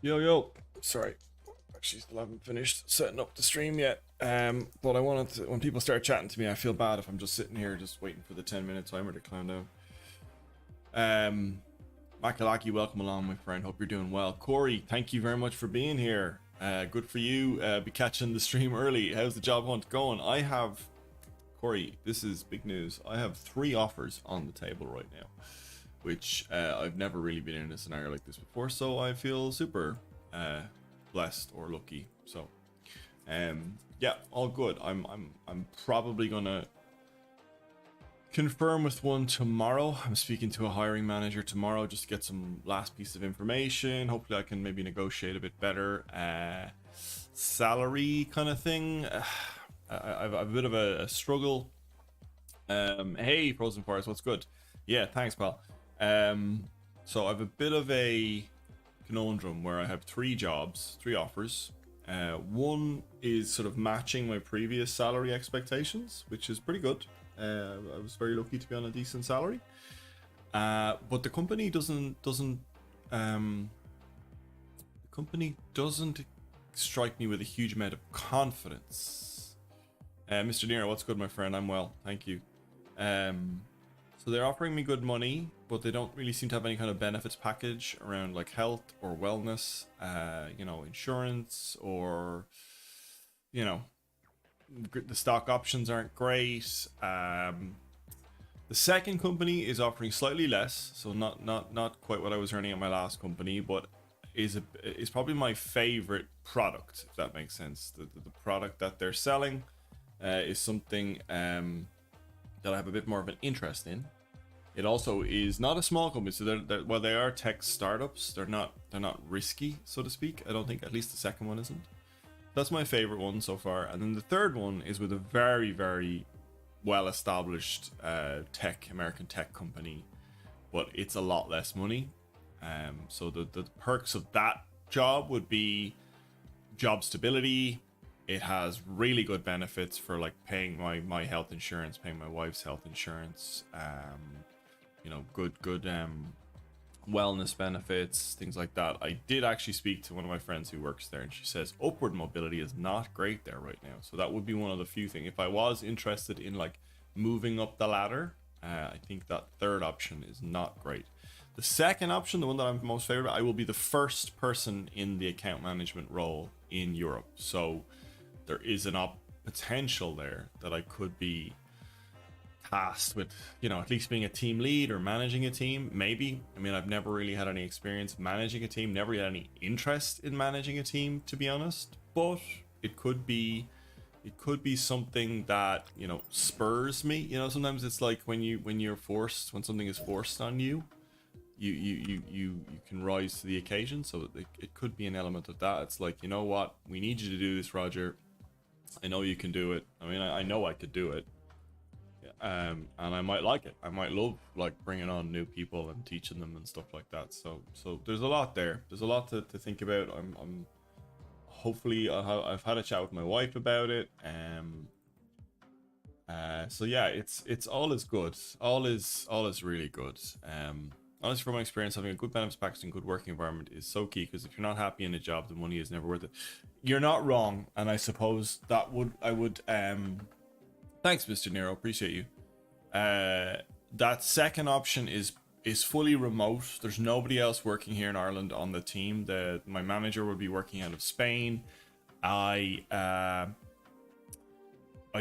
Yo, yo. Sorry. Actually, still haven't finished setting up the stream yet. But I wanted to, when people start chatting to me, I feel bad if I'm just sitting here just waiting for the 10-minute timer to climb down. Makalaki, welcome along, my friend. Hope you're doing well. Corey, thank you very much for being here. Good for you. Be catching the stream early. How's the job hunt going? Corey, this is big news. I have 3 offers on the table right now, which I've never really been in a scenario like this before, so I feel super blessed or lucky. So yeah, all good. I'm probably gonna confirm with one tomorrow. I'm speaking to a hiring manager tomorrow just to get some last piece of information. Hopefully I can maybe negotiate a bit better salary kind of thing. I've a bit of a struggle. Hey, Pros and Fires, what's good? Yeah, thanks, pal. So I've a bit of a conundrum where I have 3 jobs, 3 offers. One is sort of matching my previous salary expectations, which is pretty good. I was very lucky to be on a decent salary. But the company doesn't strike me with a huge amount of confidence. Mr. Nero, what's good, my friend? I'm well, thank you. So they're offering me good money, but they don't really seem to have any kind of benefits package around like health or wellness, insurance, or the stock options aren't great. The second company is offering slightly less, so not quite what I was earning at my last company, but is probably my favorite product, if that makes sense. The product that they're selling is something that I have a bit more of an interest in. It also is not a small company, so while they are tech startups, they're not risky, so to speak. I don't think, at least the second one isn't. That's my favorite one so far. And then the third one is with a very, very well established American tech company, but it's a lot less money. So the perks of that job would be job stability. It has really good benefits for like paying my health insurance, paying my wife's health insurance, good wellness benefits, things like that. I did actually speak to one of my friends who works there, and she says upward mobility is not great there right now. So that would be one of the few things. If I was interested in like moving up the ladder, I think that third option is not great. The second option, the one that I'm most favorite, I will be the first person in the account management role in Europe. So there is an potential there that I could be tasked with, at least being a team lead or managing a team. Maybe. I mean, I've never really had any experience managing a team, never had any interest in managing a team, to be honest. But it could be something that, spurs me. Sometimes it's like when something is forced on you, you can rise to the occasion. So it could be an element of that. It's like, you know what, we need you to do this, Roger. I know you can do it. I mean, I know I could do it. And I might like it. I might love like bringing on new people and teaching them and stuff like that. So there's a lot there. There's a lot to think about. I'm hopefully I've had a chat with my wife about it. So yeah, it's all is good. All is really good. Honestly, from my experience, having a good benefits package and good working environment is so key, because if you're not happy in a job, the money is never worth it. You're not wrong, and I suppose I would thanks, Mr. Nero, appreciate you. That second option is fully remote. There's nobody else working here in Ireland on the team. My manager would be working out of Spain. I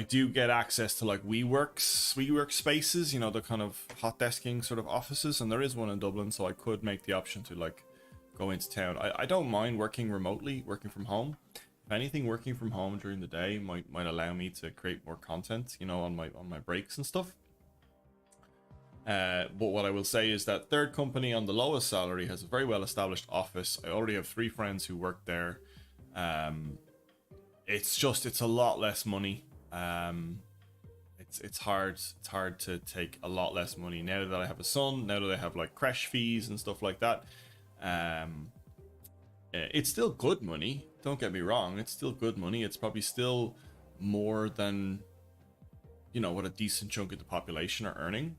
do get access to like WeWork spaces, the kind of hot desking sort of offices, and there is one in Dublin, so I could make the option to like go into town. I don't mind working remotely, working from home. If anything, working from home during the day might allow me to create more content, on my breaks and stuff. But what I will say is that third company on the lowest salary has a very well established office. I already have 3 friends who work there. It's a lot less money. It's hard to take a lot less money now that I have a son, now that I have like creche fees and stuff like that. It's still good money, don't get me wrong, it's still good money. It's probably still more than what a decent chunk of the population are earning.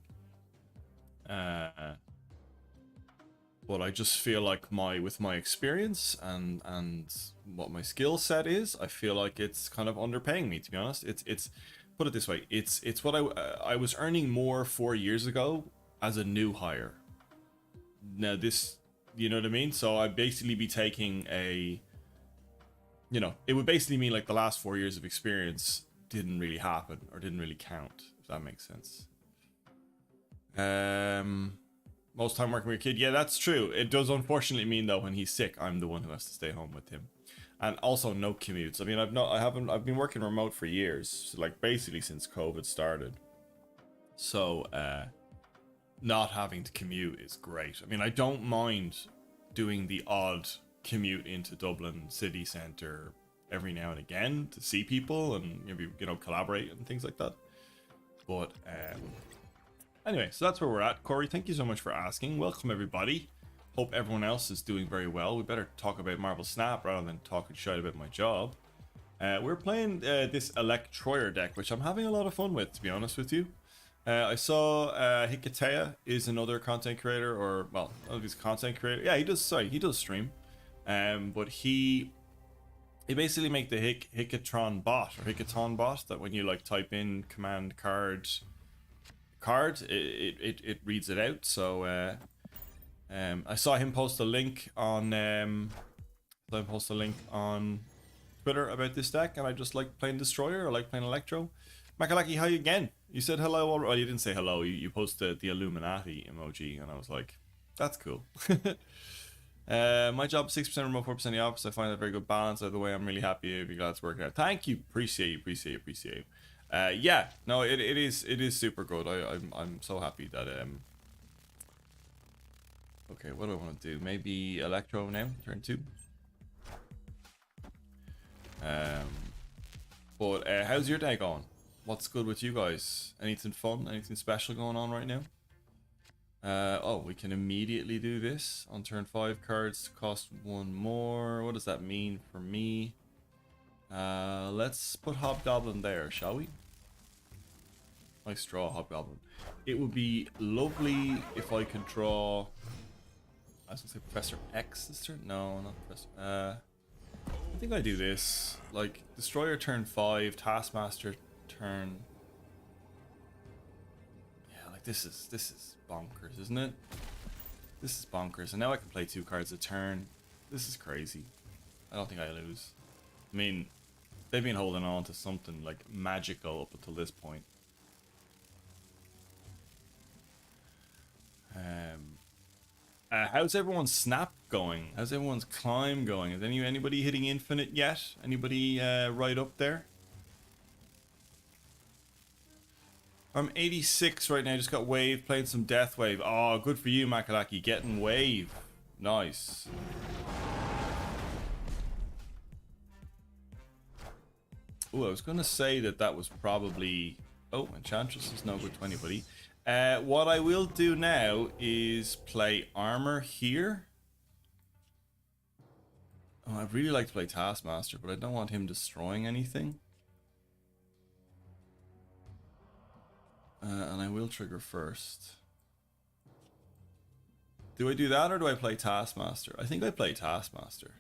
But I just feel like with my experience and what my skill set is, I feel like it's kind of underpaying me, to be honest. It's put it this way, it's what I was earning more 4 years ago as a new hire. Now this, you know what I mean? So I'd basically be taking a, you know, it would basically mean like the last 4 years of experience didn't really happen or didn't really count, if that makes sense. Most time working with a kid, yeah, that's true. It does unfortunately mean though when he's sick, I'm the one who has to stay home with him, and also no commutes. I mean, I've been working remote for years, like basically since COVID started. So not having to commute is great. I mean, I don't mind doing the odd commute into Dublin city centre every now and again to see people and maybe, you know, collaborate and things like that. But anyway, so that's where we're at. Corey, thank you so much for asking. Welcome, everybody. Hope everyone else is doing very well. We better talk about Marvel Snap rather than talking shit about my job. We're playing this ELECTROYER deck, which I'm having a lot of fun with, to be honest with you. I saw Hikatea is another content creator, or, well, I don't know if he's a content creator. Yeah, he does stream. But he basically make the Hikaton bot, or Hikaton bot, that when you, like, type in command card, it reads it out. So I saw him post a link on Twitter about this deck, and I just like playing Destroyer. I like playing Electro. Makalaki, how you again? You said hello already. Well, you didn't say hello. You posted the Illuminati emoji, and I was like, that's cool. My job is 6% remote, 4% in the office. I find that a very good balance. Either way, I'm really happy. I'd be glad it's working out. Thank you. Appreciate you. Yeah, no, it is super good. I'm so happy that okay, what do I want to do? Maybe Electro now, turn 2. But how's your day going? What's good with you guys? Anything fun? Anything special going on right now? Oh, we can immediately do this on turn 5. Cards cost 1 more. What does that mean for me? Let's put Hobgoblin there, shall we? Nice draw, Hobgoblin. It would be lovely if I could draw. I was gonna say Professor X this turn. No, not Professor. I think I do this. Like Destroyer turn 5, Taskmaster turn. Yeah, like this is bonkers, isn't it? This is bonkers. And now I can play 2 cards a turn. This is crazy. I don't think I lose. I mean, they've been holding on to something like magical up until this point. How's everyone's snap going? How's everyone's climb going? Is anybody hitting infinite yet? Anybody right up there? I'm 86 right now. Just got wave, playing some death wave. Oh, good for you, Makalaki. Getting wave. Nice. Oh, I was gonna say that was probably. Oh, Enchantress is no good to anybody. What I will do now is play armor here. Oh, I'd really like to play Taskmaster, but I don't want him destroying anything. And I will trigger first. Do I do that or do I play Taskmaster? I think I play Taskmaster.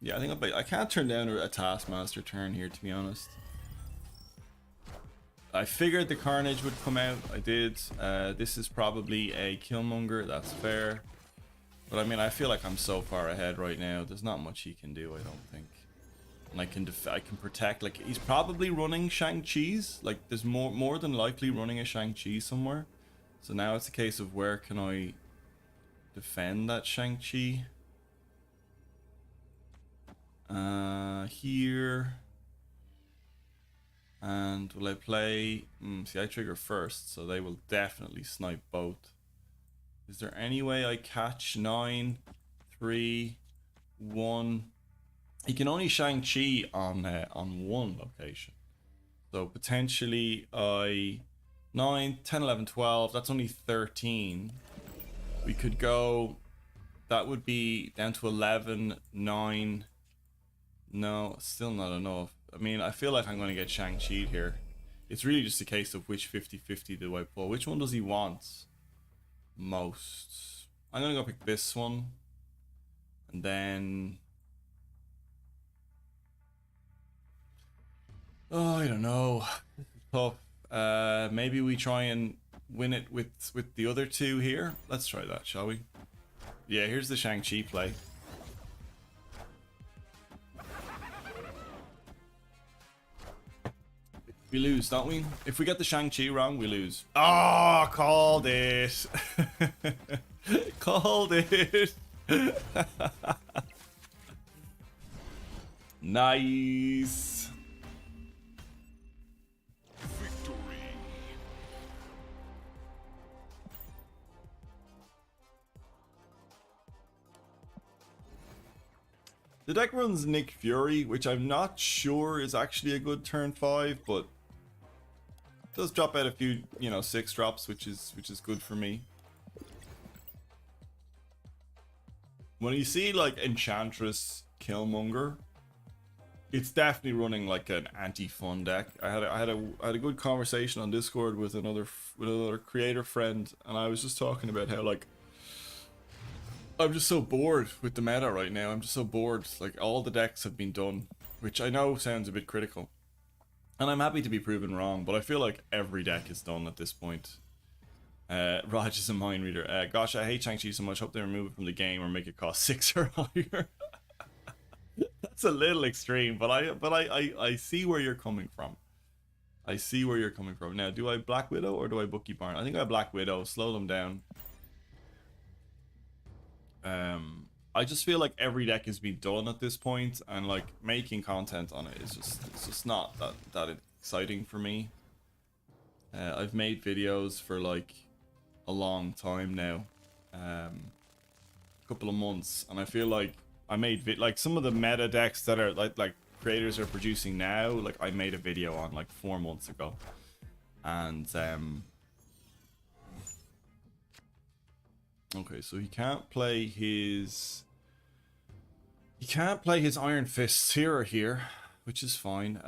Yeah, I think I can't turn down a Taskmaster turn here, to be honest. I figured the Carnage would come out. I did. This is probably a Killmonger. That's fair. But I mean, I feel like I'm so far ahead right now. There's not much he can do, I don't think. And I can protect. Like, he's probably running Shang-Chi's. Like, there's more than likely running a Shang-Chi somewhere. So now it's a case of where can I defend that Shang-Chi? Here. And will I play... see, I trigger first, so they will definitely snipe both. Is there any way I catch 9, 3, 1? He can only Shang-Chi on 1 location. So potentially I... 9, 10, 11, 12. That's only 13. We could go... That would be down to 11, 9... No, still not enough. I mean, I feel like I'm going to get Shang-Chi here. It's really just a case of which 50-50 do I pull. Which one does he want? most. I'm gonna go pick this one, and then I don't know. Tough. Maybe we try and win it with the other two here. Let's try that, shall we? Yeah, here's the Shang-Chi play. We lose, don't we? If we get the Shang-Chi wrong, we lose. Oh, called it. Called it. Nice. Victory. The deck runs Nick Fury, which I'm not sure is actually a good turn 5, but does drop out a few, you know, 6 drops, which is good for me. When you see like Enchantress Killmonger, it's definitely running like an anti-fun deck. I had a good conversation on Discord with another creator friend, and I was just talking about how like I'm just so bored with the meta right now. I'm just so bored. Like all the decks have been done, which I know sounds a bit critical. And I'm happy to be proven wrong, but I feel like every deck is done at this point. Raj is a mind reader. Gosh, I hate Shang-Chi so much. Hope they remove it from the game or make it cost 6 or higher. That's a little extreme, but I see where you're coming from. I see where you're coming from. Now, do I Black Widow or do I Bookie Barn? I think I Black Widow. Slow them down. I just feel like every deck has been done at this point, and like making content on it is just not that exciting for me. I've made videos for like a long time now, a couple of months, and I feel like I made like some of the meta decks that are like creators are producing now. Like I made a video on like 4 months ago, and okay, so he can't play his Iron Fists here or here, which is fine.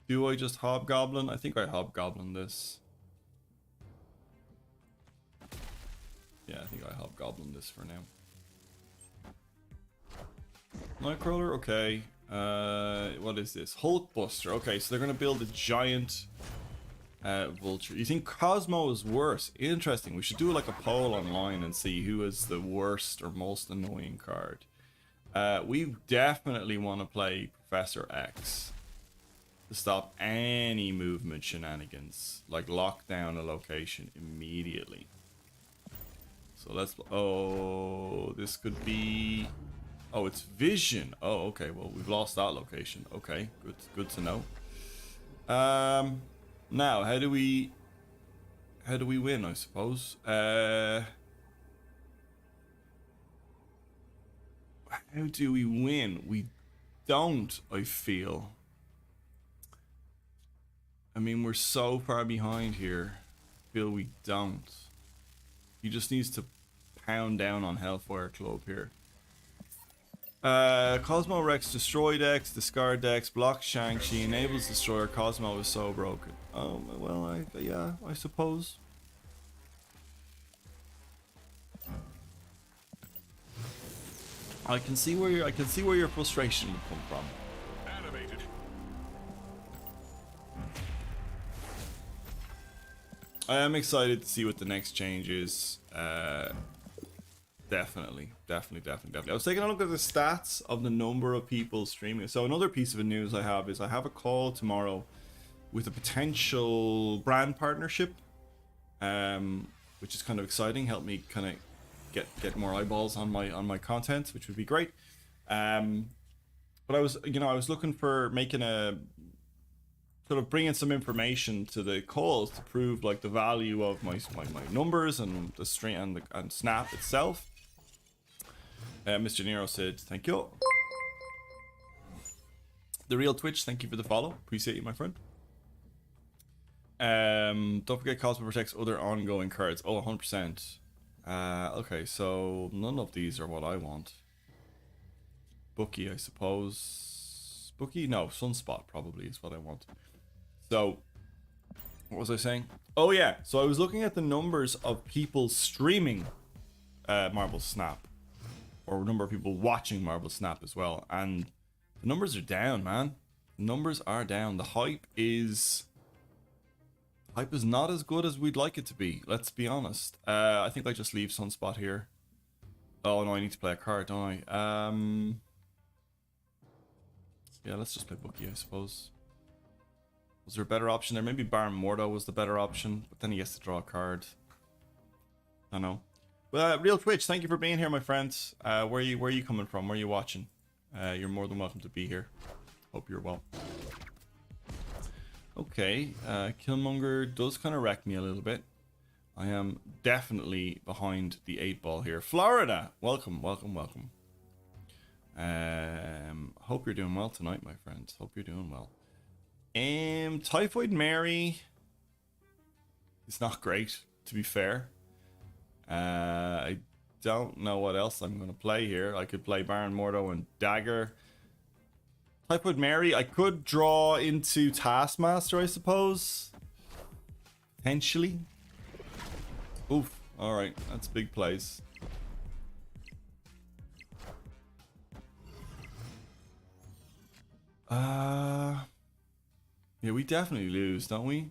Do I just Hobgoblin? I think I Hobgoblin this. Yeah, I think I Hobgoblin this for now. Nightcrawler, okay. What is this? Hulkbuster. Okay, so they're gonna build a giant Vulture. You think Cosmo is worse? Interesting. We should do like a poll online and see who is the worst or most annoying card. We definitely want to play Professor X to stop any movement shenanigans. Like lock down a location immediately. So let's... Oh, this could be... Oh, it's Vision. Oh, okay. Well, we've lost that location. Okay, good to know. Now, how do we win, I suppose? How do we win? We don't, I feel. I mean, we're so far behind here. I feel we don't. He just needs to pound down on Hellfire Club here. Cosmo Rex destroy decks, discard decks, block Shang-Chi, enables destroyer. Cosmo is so broken. Oh well, yeah, I suppose. I can see where your frustration would come from. Animated. I am excited to see what the next change is. Definitely. I was taking a look at the stats of the number of people streaming. So another piece of news I have is I have a call tomorrow with a potential brand partnership, which is kind of exciting. Help me kind of get more eyeballs on my content, which would be great. But I was looking for making a sort of bringing some information to the calls to prove like the value of my numbers and the stream and Snap itself. Mr. Nero said, thank you. The Real Twitch, thank you for the follow. Appreciate you, my friend. Don't forget Cosmo protects other ongoing cards. Oh, 100%. Okay, so none of these are what I want. Bookie, I suppose. Bookie? No, Sunspot probably is what I want. So, what was I saying? Oh yeah, so I was looking at the numbers of people streaming Marble Snap, or number of people watching Marble Snap as well, and the numbers are down, man. The numbers are down. The hype is not as good as we'd like it to be. Let's be honest. I think I just leave Sunspot here. Oh no, I need to play a card, don't I? Yeah, let's just play Bookie, I suppose. Was there a better option there? Maybe Baron Mordo was the better option, but then he has to draw a card. I don't know. Well, Real Twitch, thank you for being here, my friends. Where are you coming from? Where are you watching? You're more than welcome to be here. Hope you're well. Okay, Killmonger does kind of wreck me a little bit. I am definitely behind the 8-ball here. Florida, welcome, welcome, welcome. Hope you're doing well tonight, my friends. Hope you're doing well. Typhoid Mary is not great, to be fair. I don't know what else I'm going to play here. I could play Baron Mordo and Dagger. Typhoid Mary, I could draw into Taskmaster, I suppose. Potentially. Oof. Alright, that's big plays. Yeah, we definitely lose, don't we?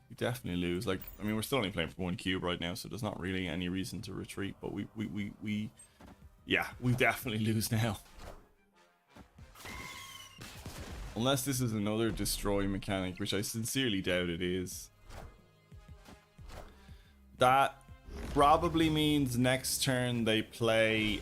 We definitely lose. Like, I mean, we're still only playing for 1 cube right now, so there's not really any reason to retreat, but yeah, we definitely lose now. Unless this is another destroy mechanic, which I sincerely doubt it is. That probably means next turn they play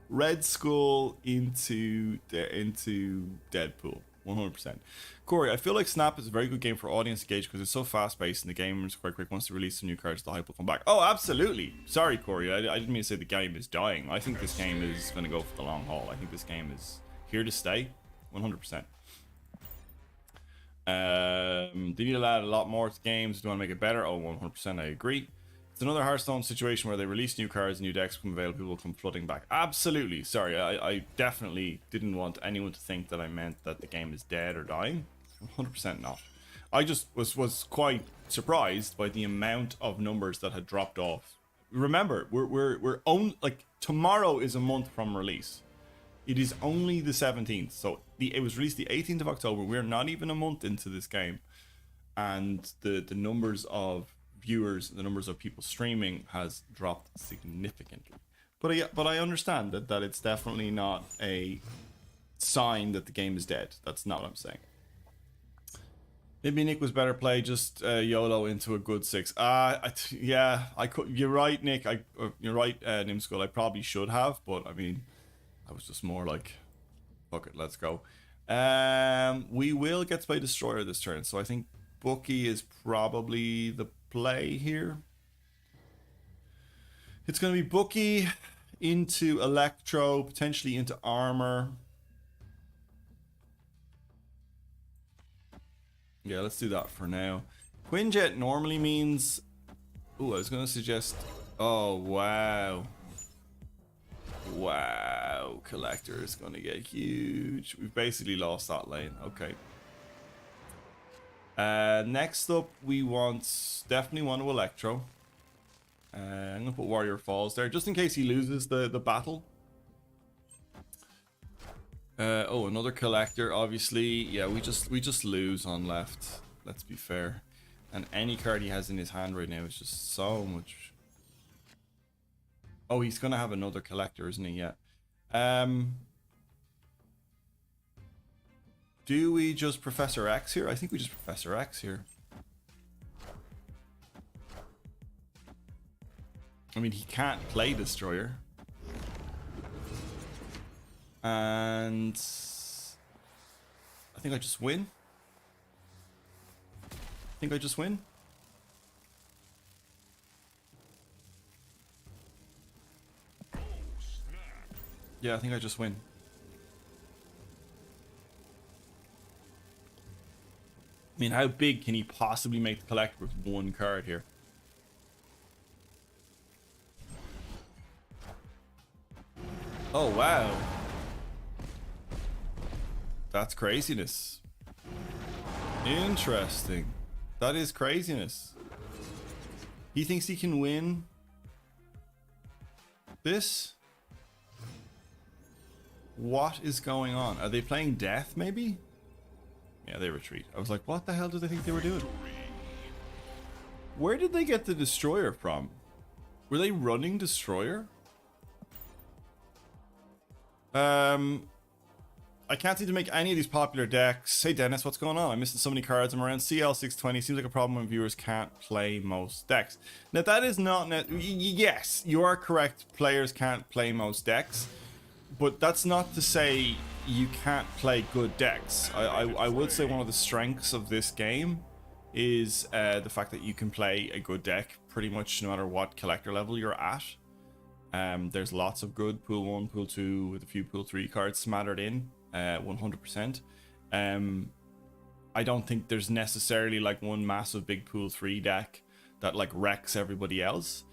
Red Skull into Deadpool. 100%. Corey, I feel like Snap is a very good game for audience engagement because it's so fast paced and the game is quite quick. Once they release some new cards, the hype will come back. Oh, absolutely. Sorry, Corey. I didn't mean to say the game is dying. I think this game is going to go for the long haul. I think this game is here to stay. 100%. They need to add a lot more to games. Do you want to make it better? Oh, 100%. I agree. It's another Hearthstone situation where they release new cards, new decks become available, people will come flooding back. Absolutely. Sorry, I definitely didn't want anyone to think that I meant that the game is dead or dying. 100% not. I just was quite surprised by the amount of numbers that had dropped off. Remember, we're like tomorrow is a month from release. It is only the 17th, so it was released the 18th of October. We're not even a month into this game, and the numbers of viewers, the numbers of people streaming has dropped significantly. But I understand that it's definitely not a sign that the game is dead. That's not what I'm saying. Maybe Nick was better play just YOLO into a good 6. Yeah, I could. You're right, Nick. You're right, Nimskull. I probably should have, but I mean, I was just more like, fuck it, let's go. We will get to play Destroyer this turn, so I think Bookie is probably the play here. It's going to be Bookie into Electro, potentially into Armor. Yeah, let's do that for now. Quinjet normally means... Ooh, I was going to suggest... Oh, wow. Wow. Collector is going to get huge. We've basically lost that lane. Okay. Next up, we definitely want to Electro. I'm gonna put Warrior Falls there just in case he loses the battle. Oh, another Collector. Obviously, yeah, we just lose on left. Let's be fair. And any card he has in his hand right now is just so much. Oh, he's gonna have another Collector, isn't he? Yeah. Do we just Professor X here? I think we just Professor X here. I mean, he can't play Destroyer. And I think I just win. Yeah, I think I just win. I mean, how big can he possibly make the collector with one card here? Oh, wow. That's craziness. Interesting. That is craziness. He thinks he can win this? What is going on? Are they playing death, maybe? Yeah, they retreat. I was like, what the hell do they think they were doing? Where did they get the Destroyer from? Were they running Destroyer? I can't seem to make any of these popular decks. Hey Dennis, what's going on? I'm missing so many cards. I'm around CL620. Seems like a problem when viewers can't play most decks. Now that is not... Yes, you are correct. Players can't play most decks. But that's not to say you can't play good decks. I would say one of the strengths of this game is the fact that you can play a good deck pretty much no matter what collector level you're at. There's lots of good Pool 1, Pool 2 with a few Pool 3 cards smattered in. 100%. I don't think there's necessarily like one massive big Pool 3 deck that like wrecks everybody else.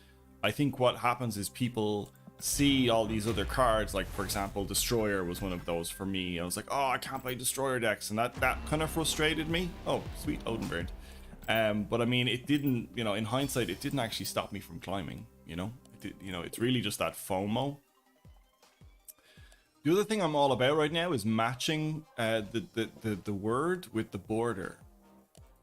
I think what happens is people see all these other cards, like for example Destroyer was one of those for me. I was like, oh, I can't play Destroyer decks, and that kind of frustrated me. Oh sweet, Odin Bird. But I mean, it didn't, you know, in hindsight it didn't actually stop me from climbing, you know. It's really just that FOMO. The other thing I'm all about right now is matching the word with the border.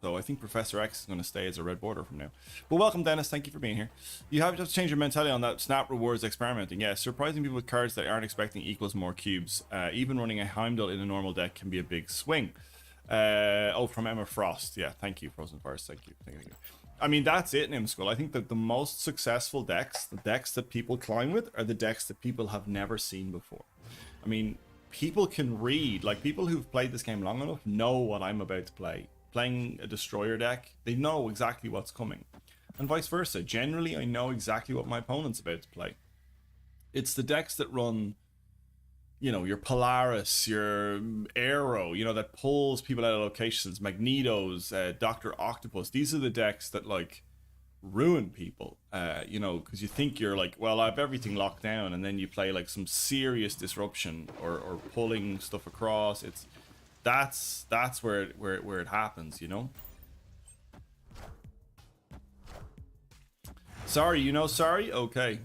So I think Professor X is going to stay as a red border from now. But welcome, Dennis. Thank you for being here. You have to change your mentality on that snap rewards experimenting. Yeah, surprising people with cards that aren't expecting equals more cubes. Even running a Heimdall in a normal deck can be a big swing. Oh, from Emma Frost. Yeah, thank you, Frozen Forest. Thank you. Thank you. I mean, that's it, Nimskull. I think that the most successful decks, the decks that people climb with, are the decks that people have never seen before. I mean, people can read, like people who've played this game long enough know what I'm about to play. Playing a Destroyer deck, they know exactly what's coming. And vice versa. Generally, I know exactly what my opponent's about to play. It's the decks that run, you know, your Polaris, your Aero, you know, that pulls people out of locations, Magnetos, Dr. Octopus. These are the decks that, like, ruin people, you know, because you think you're like, well, I have everything locked down, and then you play like some serious disruption or pulling stuff across. That's where it happens, you know. Sorry, you know, sorry. Okay.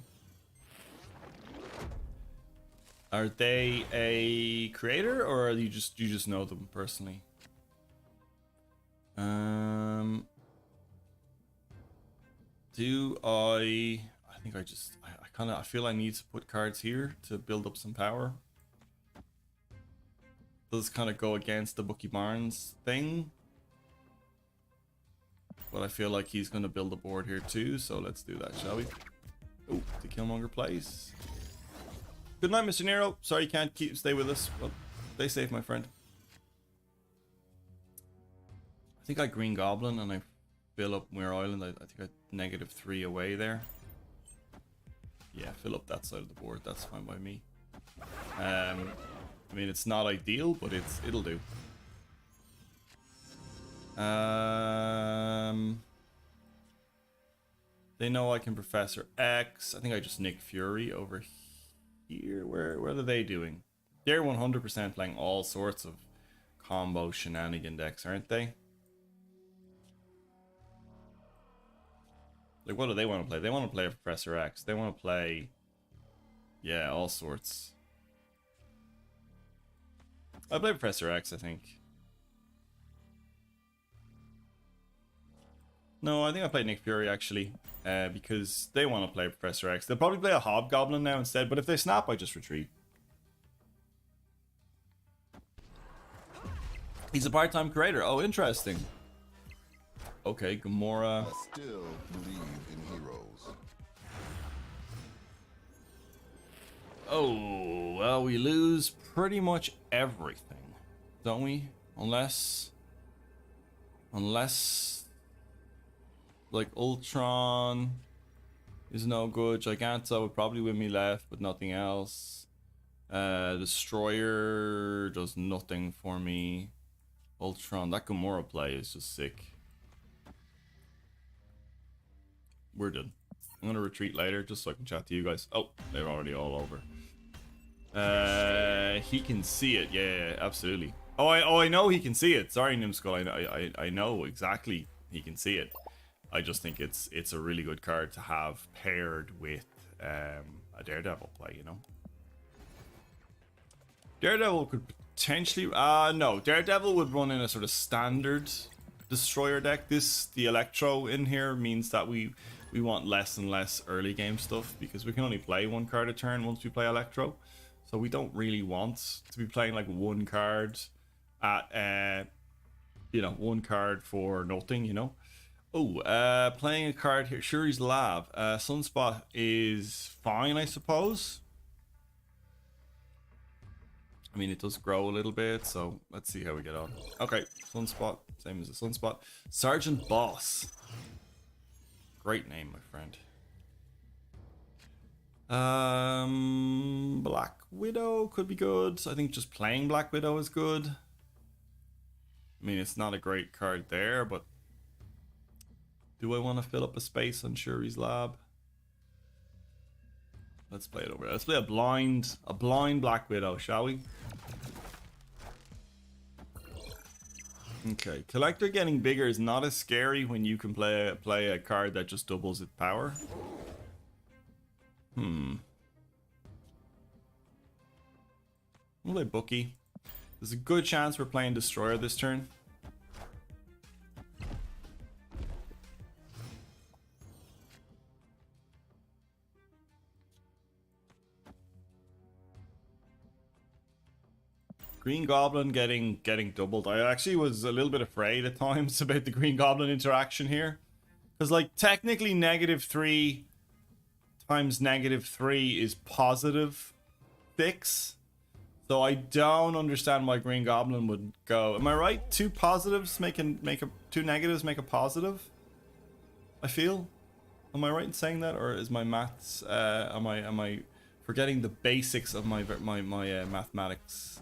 Are they a creator, or are you just know them personally? I think I feel I need to put cards here to build up some power. Does kind of go against the Bucky Barnes thing, but I feel like he's going to build a board here too, so let's do that, shall we? Oh, the Killmonger plays. Good night, Mr. Nero. Sorry you can't stay with us, but stay safe, my friend. I think I Green Goblin and I fill up Muir Island. I think I -3 away there. Yeah, fill up that side of the board. That's fine by me. I mean, it's not ideal, but it'll do. They know I can Professor X. I think I just Nick Fury over here. What are they doing? They're 100% playing all sorts of combo shenanigan decks, aren't they? Like, what do they want to play? They want to play a Professor X. They want to play, yeah, all sorts. I play Professor X, I think. No, I think I play Nick Fury, actually, because they want to play Professor X. They'll probably play a Hobgoblin now instead, but if they snap, I just retreat. He's a part-time creator. Oh, interesting. Okay, Gamora. I still believe in heroes. Oh, well, we lose pretty much everything, don't we? Unless like Ultron is no good. Giganta would probably win me left, but nothing else. Destroyer does nothing for me. Ultron, that Gamora play is just sick. We're done. I'm gonna retreat later just so I can chat to you guys. Oh, they're already all over. He can see it. Yeah, absolutely. I know he can see it. Sorry, Nimskull. I know exactly he can see it. I just think it's a really good card to have paired with a Daredevil play, you know? Daredevil could potentially... no. Daredevil would run in a sort of standard Destroyer deck. The Electro in here means that we want less and less early game stuff because we can only play one card a turn once we play Electro. So we don't really want to be playing like one card at, you know, one card for nothing, you know? Oh, playing a card here. Shuri's Lab. Sunspot is fine, I suppose. I mean, it does grow a little bit, so let's see how we get on. Okay, Sunspot. Same as a Sunspot. Sergeant Boss. Great name, my friend. Black Widow could be good. I think just playing Black Widow is good. I mean, it's not a great card there, but do I want to fill up a space on Shuri's Lab? Let's play it over. Let's play a blind Black Widow, shall we? Okay, Collector getting bigger is not as scary when you can play a card that just doubles its power. We'll play Bookie. There's a good chance we're playing Destroyer this turn. Green Goblin getting doubled. I actually was a little bit afraid at times about the Green Goblin interaction here. Because, like, technically -3 times -3 is positive 6. So I don't understand why Green Goblin would go. Am I right? Two positives two negatives make a positive? I feel. Am I right in saying that, or is my maths? Am I forgetting the basics of my mathematics?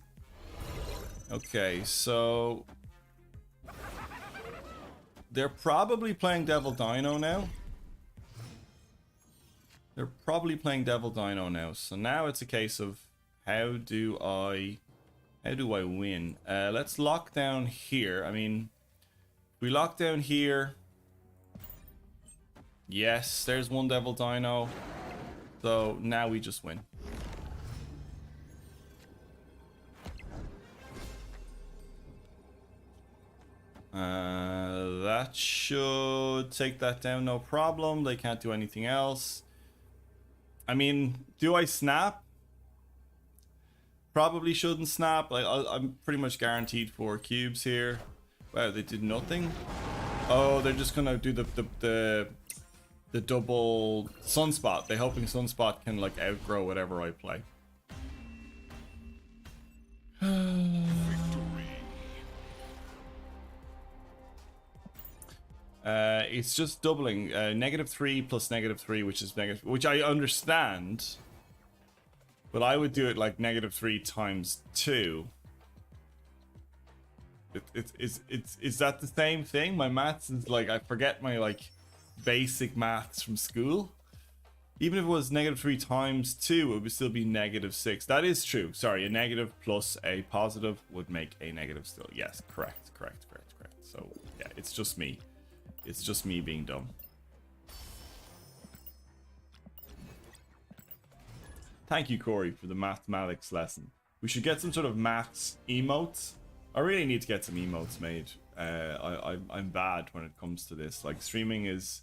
Okay, so they're probably playing Devil Dino now. So now it's a case of how do I win? Let's lock down here. I mean, we lock down here. Yes, there's one Devil Dino. So now we just win. That should take that down, no problem. They can't do anything else. I mean, do I snap? Probably shouldn't snap. I'm pretty much guaranteed 4 cubes here. Wow, they did nothing. Oh, they're just gonna do the double Sunspot. They're hoping Sunspot can like outgrow whatever I play. It's just doubling. -3 plus -3, which is negative, which I understand. But I would do it like -3 times 2. Is that the same thing? My maths is like, I forget my like basic maths from school. Even if it was -3 times 2, it would still be -6. That is true. Sorry, a negative plus a positive would make a negative still. Yes, correct. So yeah, it's just me. It's just me being dumb. Thank you, Corey, for the mathematics lesson. We should get some sort of maths emotes. I really need to get some emotes made. I'm bad when it comes to this. Like, streaming is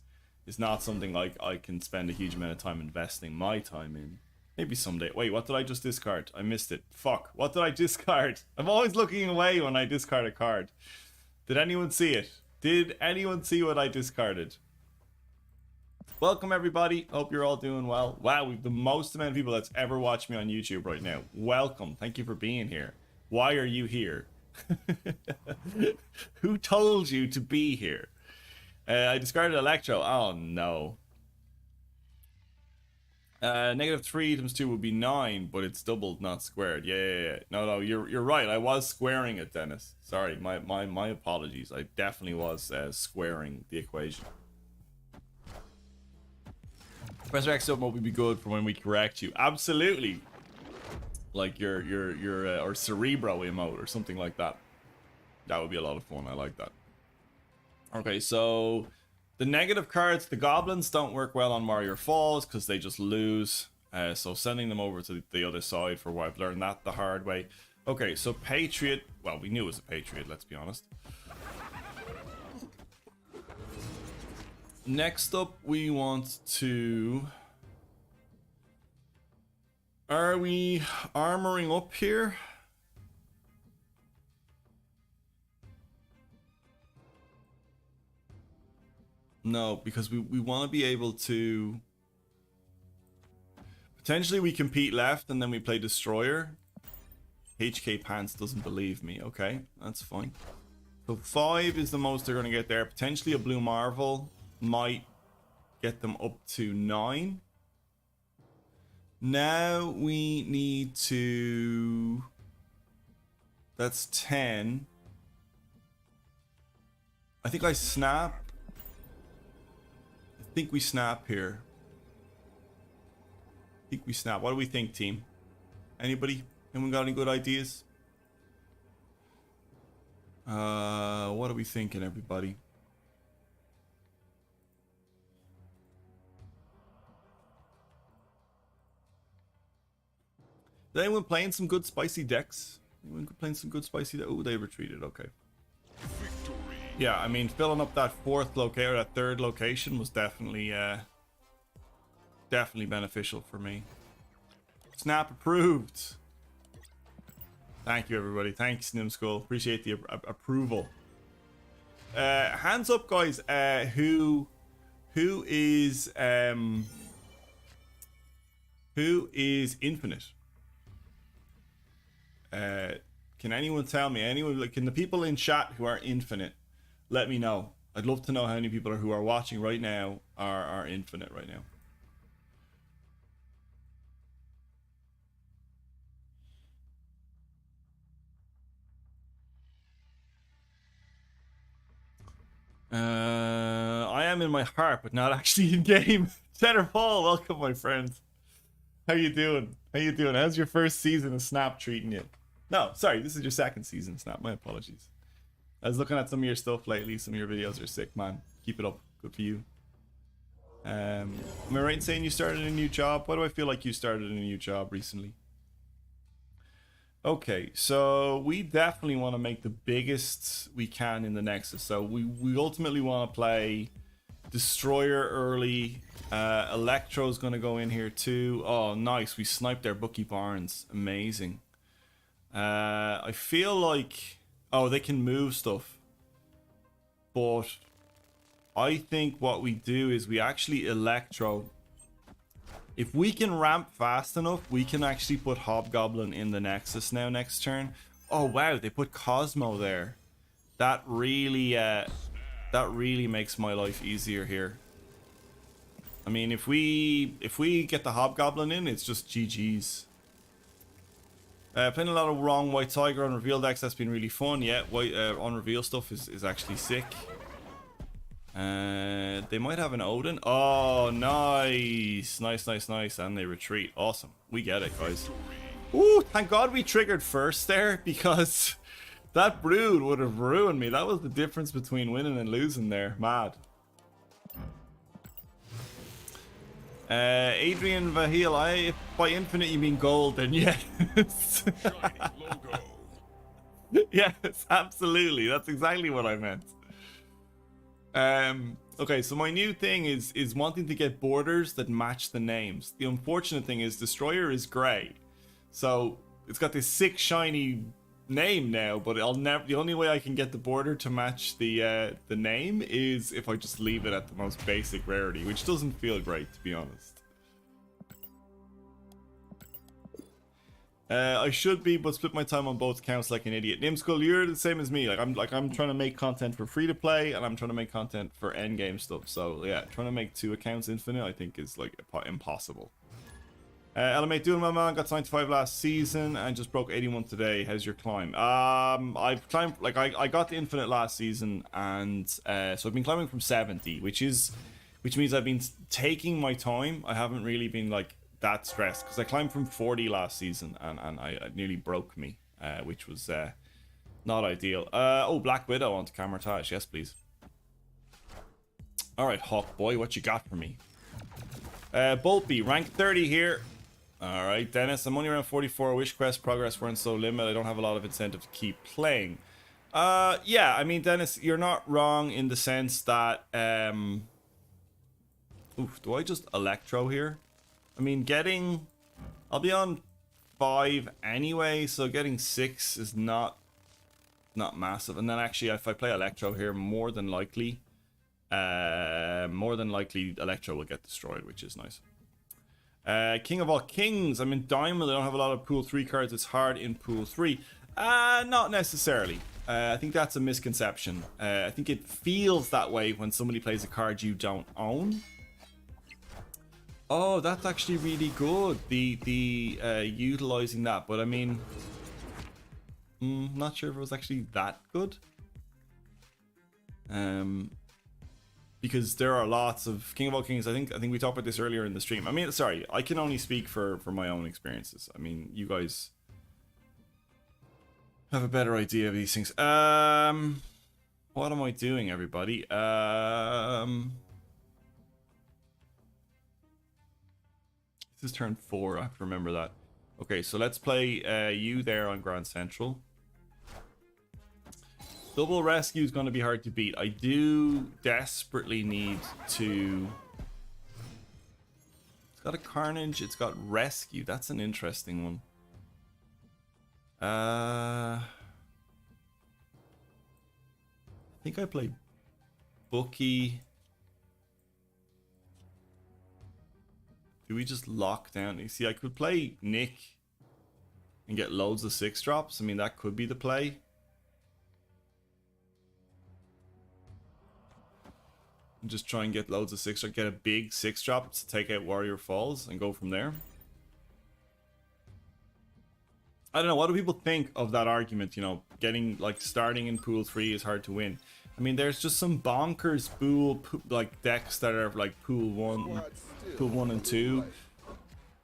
not something like I can spend a huge amount of time investing my time in. Maybe someday. Wait, what did I just discard? I missed it. Fuck. What did I discard? I'm always looking away when I discard a card. Did anyone see it? Did anyone see what I discarded? Welcome, everybody. Hope you're all doing well. Wow, we've the most amount of people that's ever watched me on YouTube right now. Welcome. Thank you for being here. Why are you here? Who told you to be here? I discarded Electro. Oh, no. -3 times 2 would be 9, but it's doubled, not squared. Yeah. No, you're right. I was squaring it, Dennis. Sorry, my apologies. I definitely was squaring the equation. Resurrect mode would be good for when we correct you. Absolutely. Like your or Cerebro emote or something like that. That would be a lot of fun. I like that. Okay, so the negative cards, the goblins don't work well on Mario Falls because they just lose. So sending them over to the other side for what I've learned that the hard way. Okay, so Patriot. Well, we knew it was a Patriot, let's be honest. Next up, we want to... Are we armoring up here? No, because we want to be able to... Potentially we compete left and then we play Destroyer. HK Pants doesn't believe me. Okay, that's fine. So 5 is the most they're going to get there. Potentially a Blue Marvel might get them up to 9. Now we need to... That's 10. I think I snap. I think we snap here. I think we snap. What do we think, team? Anybody? Anyone got any good ideas? What are we thinking, everybody? Is anyone playing some good spicy decks? Anyone playing some good spicy decks? Oh, they retreated. Okay. Victory. Yeah, I mean, filling up that fourth location, or that third location, was definitely beneficial for me. Snap approved. Thank you, everybody. Thanks, Nimskull. Appreciate the approval. Hands up, guys. Who is infinite? Can anyone tell me? Anyone? Can the people in chat who are infinite let me know? I'd love to know how many people who are watching right now are infinite right now. I am in my heart, but not actually in game. Cheddar Paul, welcome, my friend. How you doing? How you doing? How's your first season of Snap treating you? No, sorry, this is your second season, Snap. My apologies. I was looking at some of your stuff lately. Some of your videos are sick, man. Keep it up. Good for you. Am I right in saying you started a new job? Why do I feel like you started a new job recently? Okay, so we definitely want to make the biggest we can in the Nexus. So we ultimately want to play Destroyer early. Electro's going to go in here too. Oh, nice. We sniped their Bucky Barnes. Amazing. I feel like... Oh, they can move stuff. But I think what we do is we actually Electro. If we can ramp fast enough, we can actually put Hobgoblin in the Nexus now next turn. Oh, wow. They put Cosmo there. That really makes my life easier here. I mean, if we get the Hobgoblin in, it's just GG's. Playing a lot of wrong White Tiger on reveal decks, that's been really fun. Yeah, white on reveal stuff is actually sick. They might have an Odin. Oh, nice. Nice. And they retreat. Awesome. We get it, guys. Ooh, thank God we triggered first there, because that Brood would have ruined me. That was the difference between winning and losing there. Mad. Adrian Vahil, if by infinite you mean gold, then yes. Yes, absolutely. That's exactly what I meant. Okay, so my new thing is wanting to get borders that match the names. The unfortunate thing is Destroyer is grey, so it's got this sick shiny name now, but I'll never. The only way I can get the border to match the name is if I just leave it at the most basic rarity, which doesn't feel great, to be honest. I should be, but split my time on both accounts like an idiot. Nimskull, you're the same as me. I'm trying to make content for free to play, and I'm trying to make content for end game stuff. So yeah, trying to make 2 accounts infinite, I think, is like impossible. Element doing my man, got 95 last season and just broke 81 today. How's your climb? I've climbed, like I got the infinite last season, and so I've been climbing from 70, which means I've been taking my time. I haven't really been like that stressed, because I climbed from 40 last season and I nearly broke me, which was Not ideal. Oh, Black Widow onto Camertage. Yes, please. All right, Hawk Boy, what you got for me? Boltby, rank 30 here. All right, Dennis, I'm only around 44. Wish Quest progress weren't so limited. I don't have a lot of incentive to keep playing. Yeah, I mean, Dennis, you're not wrong in the sense that, oof, do I just Electro here? I mean, I'll be on 5 anyway, so getting 6 is not massive. And then actually, if I play Electro here, more than likely Electro will get destroyed, which is nice. King of all kings, I'm in Diamond. I don't have a lot of pool 3 cards. It's hard in pool 3. Not necessarily. I think that's a misconception. I think it feels that way when somebody plays a card you don't own. Oh, that's actually really good. The utilizing that, but I mean, not sure if it was actually that good. Because there are lots of King of all kings. I think we talked about this earlier in the stream. I mean, sorry, I can only speak for my own experiences. I mean, you guys have a better idea of these things. What am I doing, everybody? This is turn 4. I have to remember that. Okay, so let's play you there on Grand Central. Double rescue is going to be hard to beat. I do desperately need to... It's got a Carnage. It's got rescue. That's an interesting one. I think I play Bookie. Do we just lock down? You see, I could play Nick and get loads of 6-drops. I mean, that could be the play. And just try and get loads of 6-drop, get a big 6-drop to take out Warrior Falls and go from there. I don't know, what do people think of that argument, you know, getting, like, starting in pool 3 is hard to win. I mean, there's just some bonkers like decks that are like pool 1 and 2.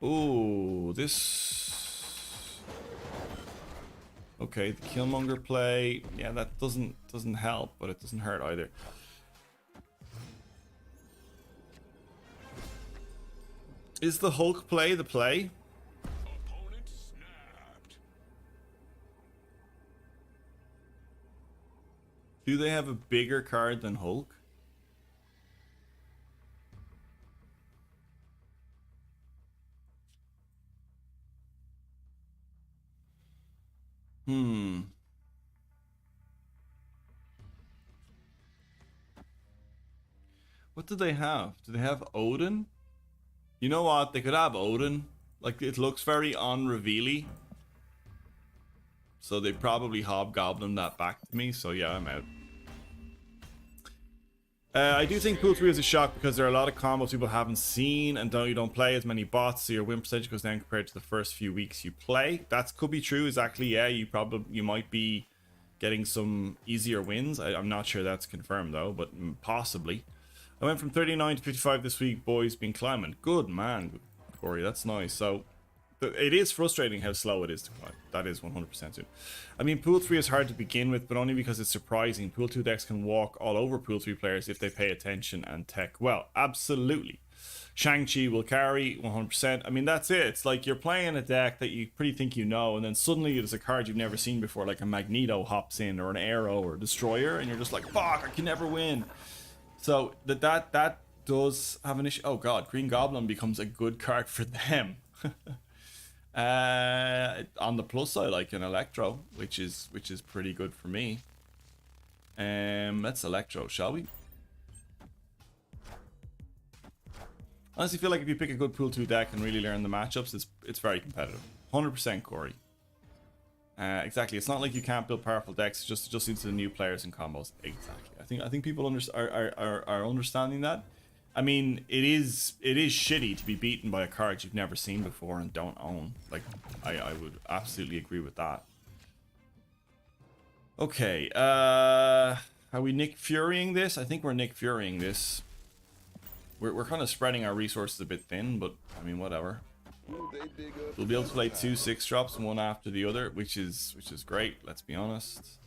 Ooh, this... Okay, the Killmonger play, yeah, that doesn't help, but it doesn't hurt either. Is the Hulk play the play? Opponent snapped. Do they have a bigger card than Hulk? What do they have? Do they have Odin? You know what? They could have Odin. Like, it looks very unrevealy. So they probably hobgoblin that back to me. So yeah, I'm out. I do think Pool 3 is a shock because there are a lot of combos people haven't seen, and you don't play as many bots, so your win percentage goes down compared to the first few weeks you play. That could be true, exactly. Yeah, you might be getting some easier wins. I'm not sure that's confirmed though, but possibly. I went from 39 to 55 this week, boys. Been climbing. Good man, Corey. That's nice. So it is frustrating how slow it is to climb. That is 100% true. I mean, Pool 3 is hard to begin with, but only because it's surprising. Pool 2 decks can walk all over Pool 3 players if they pay attention and tech well. Absolutely. Shang-Chi will carry 100%. I mean, that's it. It's like you're playing a deck that you pretty think you know, and then suddenly there's a card you've never seen before, like a Magneto hops in, or an Arrow, or a Destroyer, and you're just like, fuck, I can never win. So that does have an issue. Oh god, Green Goblin becomes a good card for them. On the plus side, like an Electro, which is pretty good for me. Let's Electro, shall we? I honestly feel like if you pick a good Pool 2 deck and really learn the matchups, it's very competitive. 100% Corey. Exactly. It's not like you can't build powerful decks. It's just into the new players and combos. Exactly. I think people are understanding that. I mean, it is shitty to be beaten by a card you've never seen before and don't own. Like, I would absolutely agree with that. Okay. Are we Nick Furying this? I think we're Nick Furying this. We're kind of spreading our resources a bit thin, but I mean, whatever. Will they dig up We'll be able to play the 2 6-drops, one after the other, which is great. Let's be honest.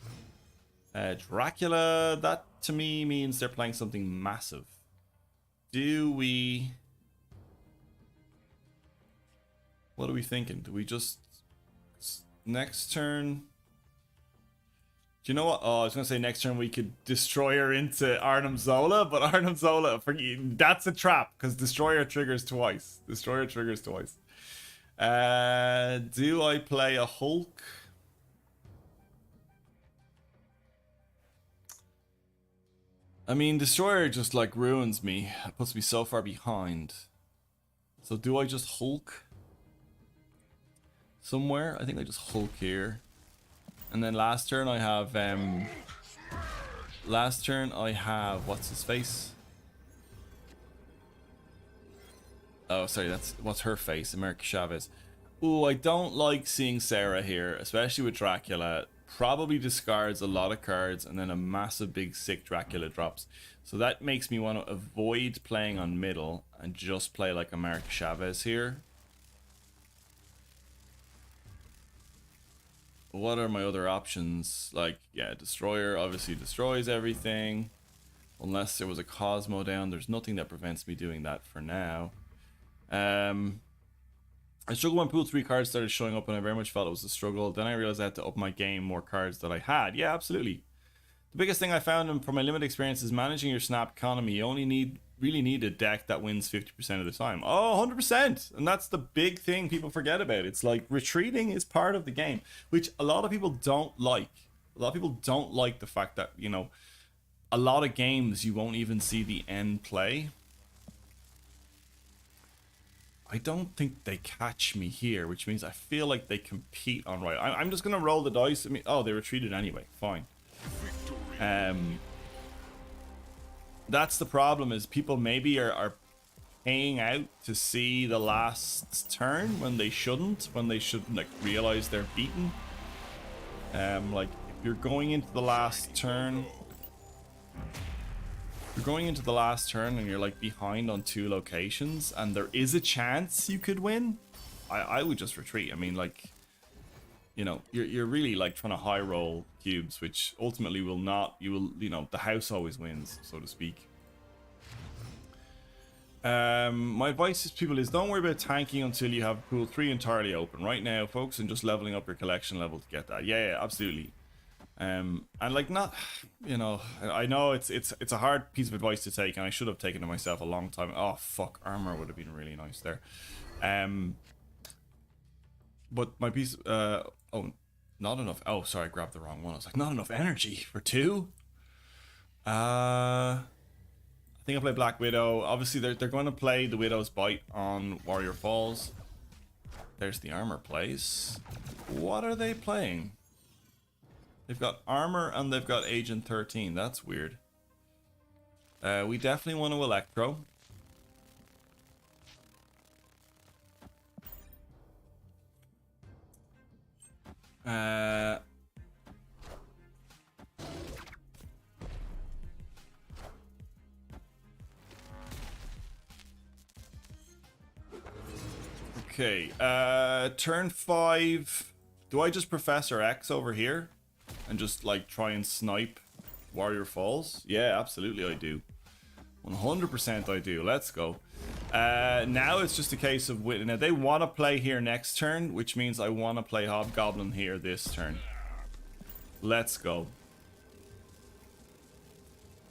Dracula, that to me means they're playing something massive. Do we? What are we thinking? Do we just next turn? Do you know what? Oh, I was gonna say next turn we could Destroyer into Arnim Zola, but Arnim Zola, that's a trap because Destroyer triggers twice. Destroyer triggers twice. Do I play a Hulk? I mean, Destroyer just like ruins me. It puts me so far behind. So do I just Hulk somewhere? I think I just Hulk here. And then last turn I have what's his face? Oh, sorry, that's what's her face, America Chavez. Ooh, I don't like seeing Sarah here, especially with Dracula. Probably discards a lot of cards and then a massive big sick Dracula drops. So that makes me want to avoid playing on middle and just play like America Chavez here. What are my other options? Like, yeah, Destroyer obviously destroys everything. Unless there was a Cosmo down, there's nothing that prevents me doing that for now. I struggled when pool 3 cards started showing up and I very much felt it was a struggle. Then I realized I had to up my game more cards that I had. Yeah, absolutely. The biggest thing I found from my limited experience is managing your snap economy. You only really need a deck that wins 50% of the time. Oh, 100%. And that's the big thing people forget about. It's like retreating is part of the game, which a lot of people don't like. A lot of people don't like the fact that, you know, a lot of games you won't even see the end play. I don't think they catch me here, which means I feel like they compete on right. I'm just going to roll the dice. I mean, oh, they retreated anyway. Fine. That's the problem, is people maybe are paying out to see the last turn when they shouldn't, like realize they're beaten. Like if you're going into the last turn, and you're like behind on 2 locations and there is a chance you could win, I would just retreat. I mean, like, you know, you're really like trying to high roll cubes, which ultimately will not, you know, the house always wins, so to speak. My advice to people is don't worry about tanking until you have pool 3 entirely open. Right now, focus on just leveling up your collection level to get that. Yeah, absolutely. And like, not, you know, I know it's a hard piece of advice to take, and I should have taken it myself a long time. Oh fuck, armor would have been really nice there. But my piece, oh, not enough. Oh, sorry, I grabbed the wrong one. I was like, not enough energy for 2. I think I play Black Widow. Obviously, they're going to play the Widow's Bite on Warrior Falls. There's the armor plays. What are they playing? They've got armor and they've got Agent 13. That's weird. We definitely want to Electro. Okay. Turn 5. Do I just Professor X over here? And just like try and snipe Warrior Falls? Yeah, absolutely I do. 100% I do. Let's go. Now it's just a case of now they want to play here next turn, which means I want to play Hobgoblin here this turn. Let's go.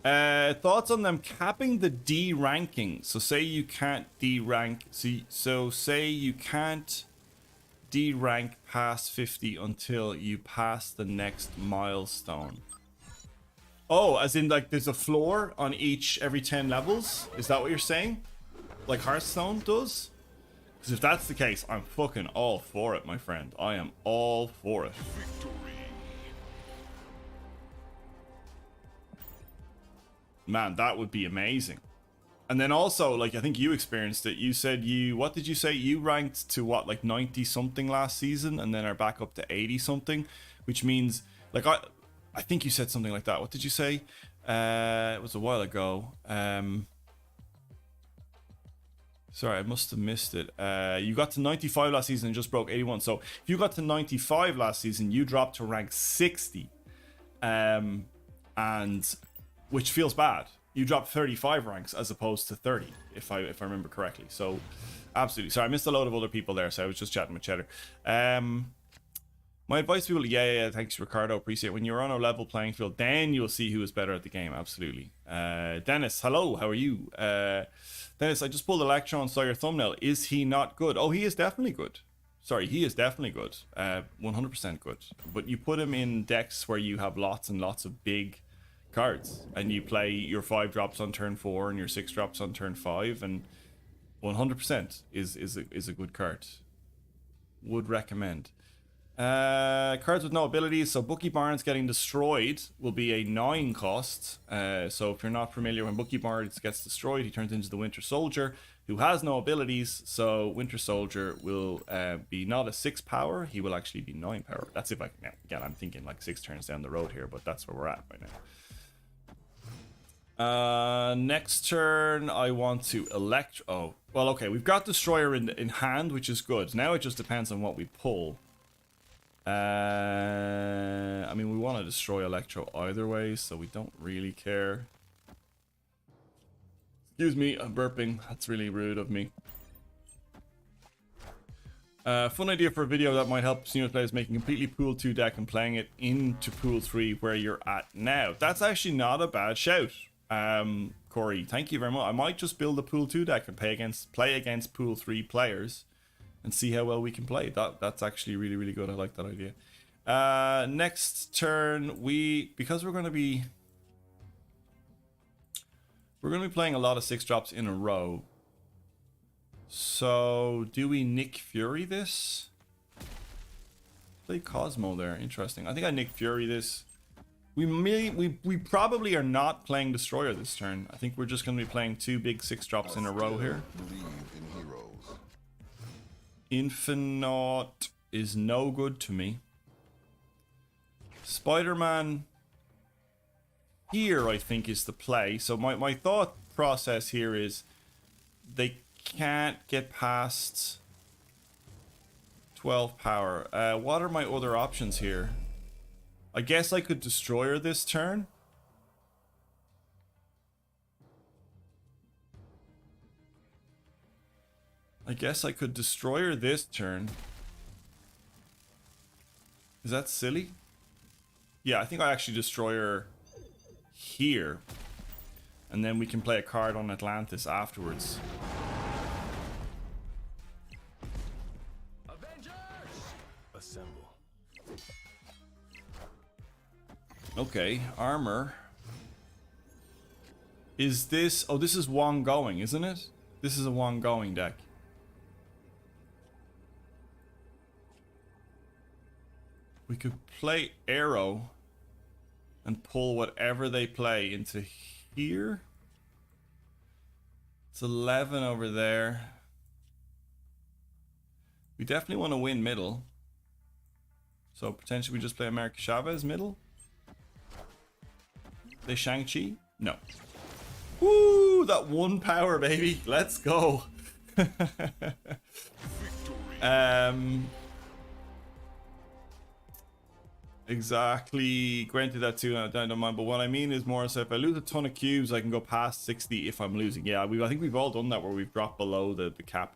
Thoughts on them capping the D ranking. So say you can't D rank. So say you can't D rank past 50 until you pass the next milestone. Oh, as in like there's a floor on every 10 levels? Is that what you're saying? Like Hearthstone does? Because if that's the case, I'm fucking all for it, my friend. I am all for it. Man, that would be amazing. And then also, like, I think you experienced it. You said what did you say? You ranked to what, like 90 something last season and then are back up to 80 something, which means, like, I think you said something like that. What did you say? It was a while ago. Sorry, I must have missed it. You got to 95 last season and just broke 81. So if you got to 95 last season, you dropped to rank 60. And which feels bad. You dropped 35 ranks as opposed to 30, if I remember correctly. So absolutely. Sorry, I missed a load of other people there, so I was just chatting with Cheddar. My advice to people, yeah, thanks Ricardo, appreciate it. When you're on a level playing field, then you'll see who is better at the game. Absolutely. Dennis, hello, how are you? Dennis, I just pulled Electro and saw your thumbnail. Is he not good? Oh, he is definitely good. Sorry, he is definitely good. 100% good. But you put him in decks where you have lots and lots of big cards, and you play your 5 drops on turn 4 and your 6 drops on turn 5, and 100% is a good card. Would recommend. Cards with no abilities, so Bucky Barnes getting destroyed will be a 9 cost. So if you're not familiar, when Bucky Barnes gets destroyed, he turns into the Winter Soldier, who has no abilities. So Winter Soldier will be not a 6 power, he will actually be 9 power. That's if I can, again, I'm thinking like 6 turns down the road here, but that's where we're at right now. Next turn I want to oh well, okay, we've got Destroyer in hand, which is good. Now it just depends on what we pull. I mean, we want to destroy Electro either way, so we don't really care. Excuse me, I'm burping. That's really rude of me. Fun idea for a video that might help senior players making completely pool 2 deck and playing it into pool 3 where you're at now. That's actually not a bad shout, Corey. Thank you very much. I might just build a pool 2 deck and play against pool 3 players and see how well we can play. That's actually really, really good. I like that idea. Next turn, because we're going to be playing a lot of 6 drops in a row. So do we Nick Fury this? Play Cosmo there. Interesting. I think I Nick Fury this. We probably are not playing Destroyer this turn. I think we're just going to be playing 2 big 6 drops in a row here. Believe in heroes. Infinite is no good to me. Spider-Man here, I think, is the play. So my thought process here is they can't get past 12 power. What are my other options here? I guess I could Destroyer this turn. I guess I could Destroyer this turn. Is that silly? Yeah, I think I actually Destroyer here. And then we can play a card on Atlantis afterwards. Avengers! Assemble. Okay, armor. Is this... Oh, this is Wong Going, isn't it? This is a Wong Going deck. We could play Arrow and pull whatever they play into here. It's 11 over there. We definitely want to win middle. So potentially we just play America Chavez middle. Play Shang-Chi? No. Woo! That 1 power, baby. Let's go. Exactly. Granted that too, I don't mind. But what I mean is more so if I lose a ton of cubes, I can go past 60 if I'm losing. Yeah, I think we've all done that where we've dropped below the cap.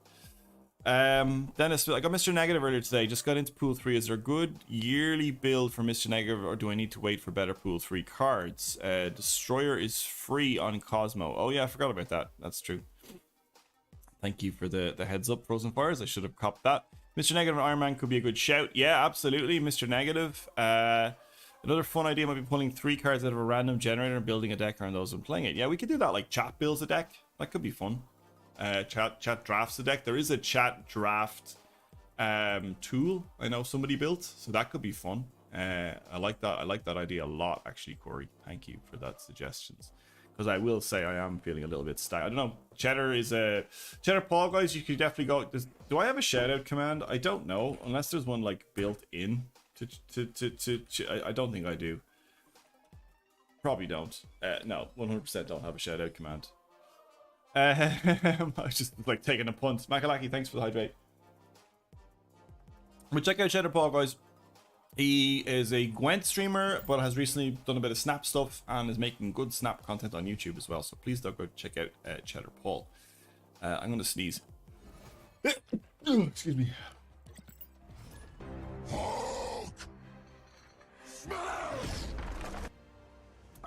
Dennis, I got Mr. Negative earlier today. Just got into pool 3. Is there a good yearly build for Mr. Negative, or do I need to wait for better pool 3 cards? Destroyer is free on Cosmo. Oh yeah, I forgot about that. That's true. Thank you for the heads up, Frozen Fires. I should have copped that. Mr. Negative and Iron Man could be a good shout. Yeah, absolutely, Mr. Negative. Another fun idea might be pulling 3 cards out of a random generator and building a deck around those and playing it. Yeah, we could do that, like chat builds a deck. That could be fun. Chat drafts a deck. There is a chat draft tool I know somebody built, so that could be fun. I like that idea a lot, actually, Corey. Thank you for that suggestions. Because I will say I am feeling a little bit stuck. I don't know. Cheddar is a Cheddar Paul, guys. You could definitely go. Do I have a shout out command? I don't know, unless there's one like built in. I don't think I do. Probably don't. No, 100% don't have a shout out command. I was just like taking a punt. Makalaki, thanks for the hydrate. But check out Cheddar Paul, guys. He is a Gwent streamer, but has recently done a bit of Snap stuff and is making good Snap content on YouTube as well. So please do go check out Cheddar Paul. I'm going to sneeze. Excuse me.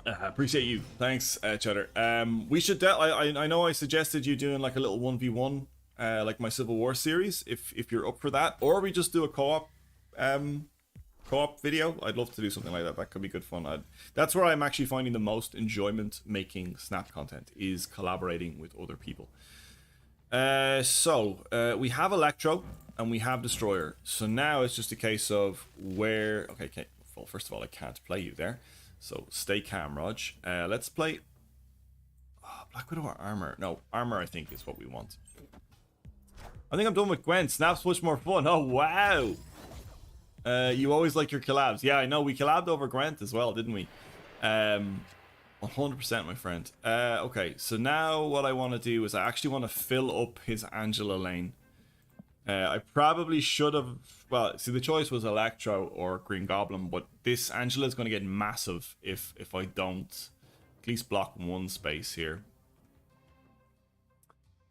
Appreciate you. Thanks, Cheddar. We should. I know I suggested you doing like a little 1v1, like my Civil War series, if you're up for that, or we just do a co-op video. I'd love to do something like that. That could be good fun. That's where I'm actually finding the most enjoyment making Snap content, is collaborating with other people. So we have Electro and we have Destroyer. So now it's just a case of where. Okay. Well, first of all, I can't play you there. So stay calm, Raj. Let's play. Black Widow or Armor? No, Armor I think is what we want. I think I'm done with Gwen. Snap's much more fun. Oh wow. You always like your collabs. Yeah, I know. We collabed over Gwent as well, didn't we? 100%, my friend. Okay, so now what I want to do is I actually want to fill up his Angela lane. I probably should have... Well, see, the choice was Electro or Green Goblin, but this Angela is going to get massive if I don't at least block one space here.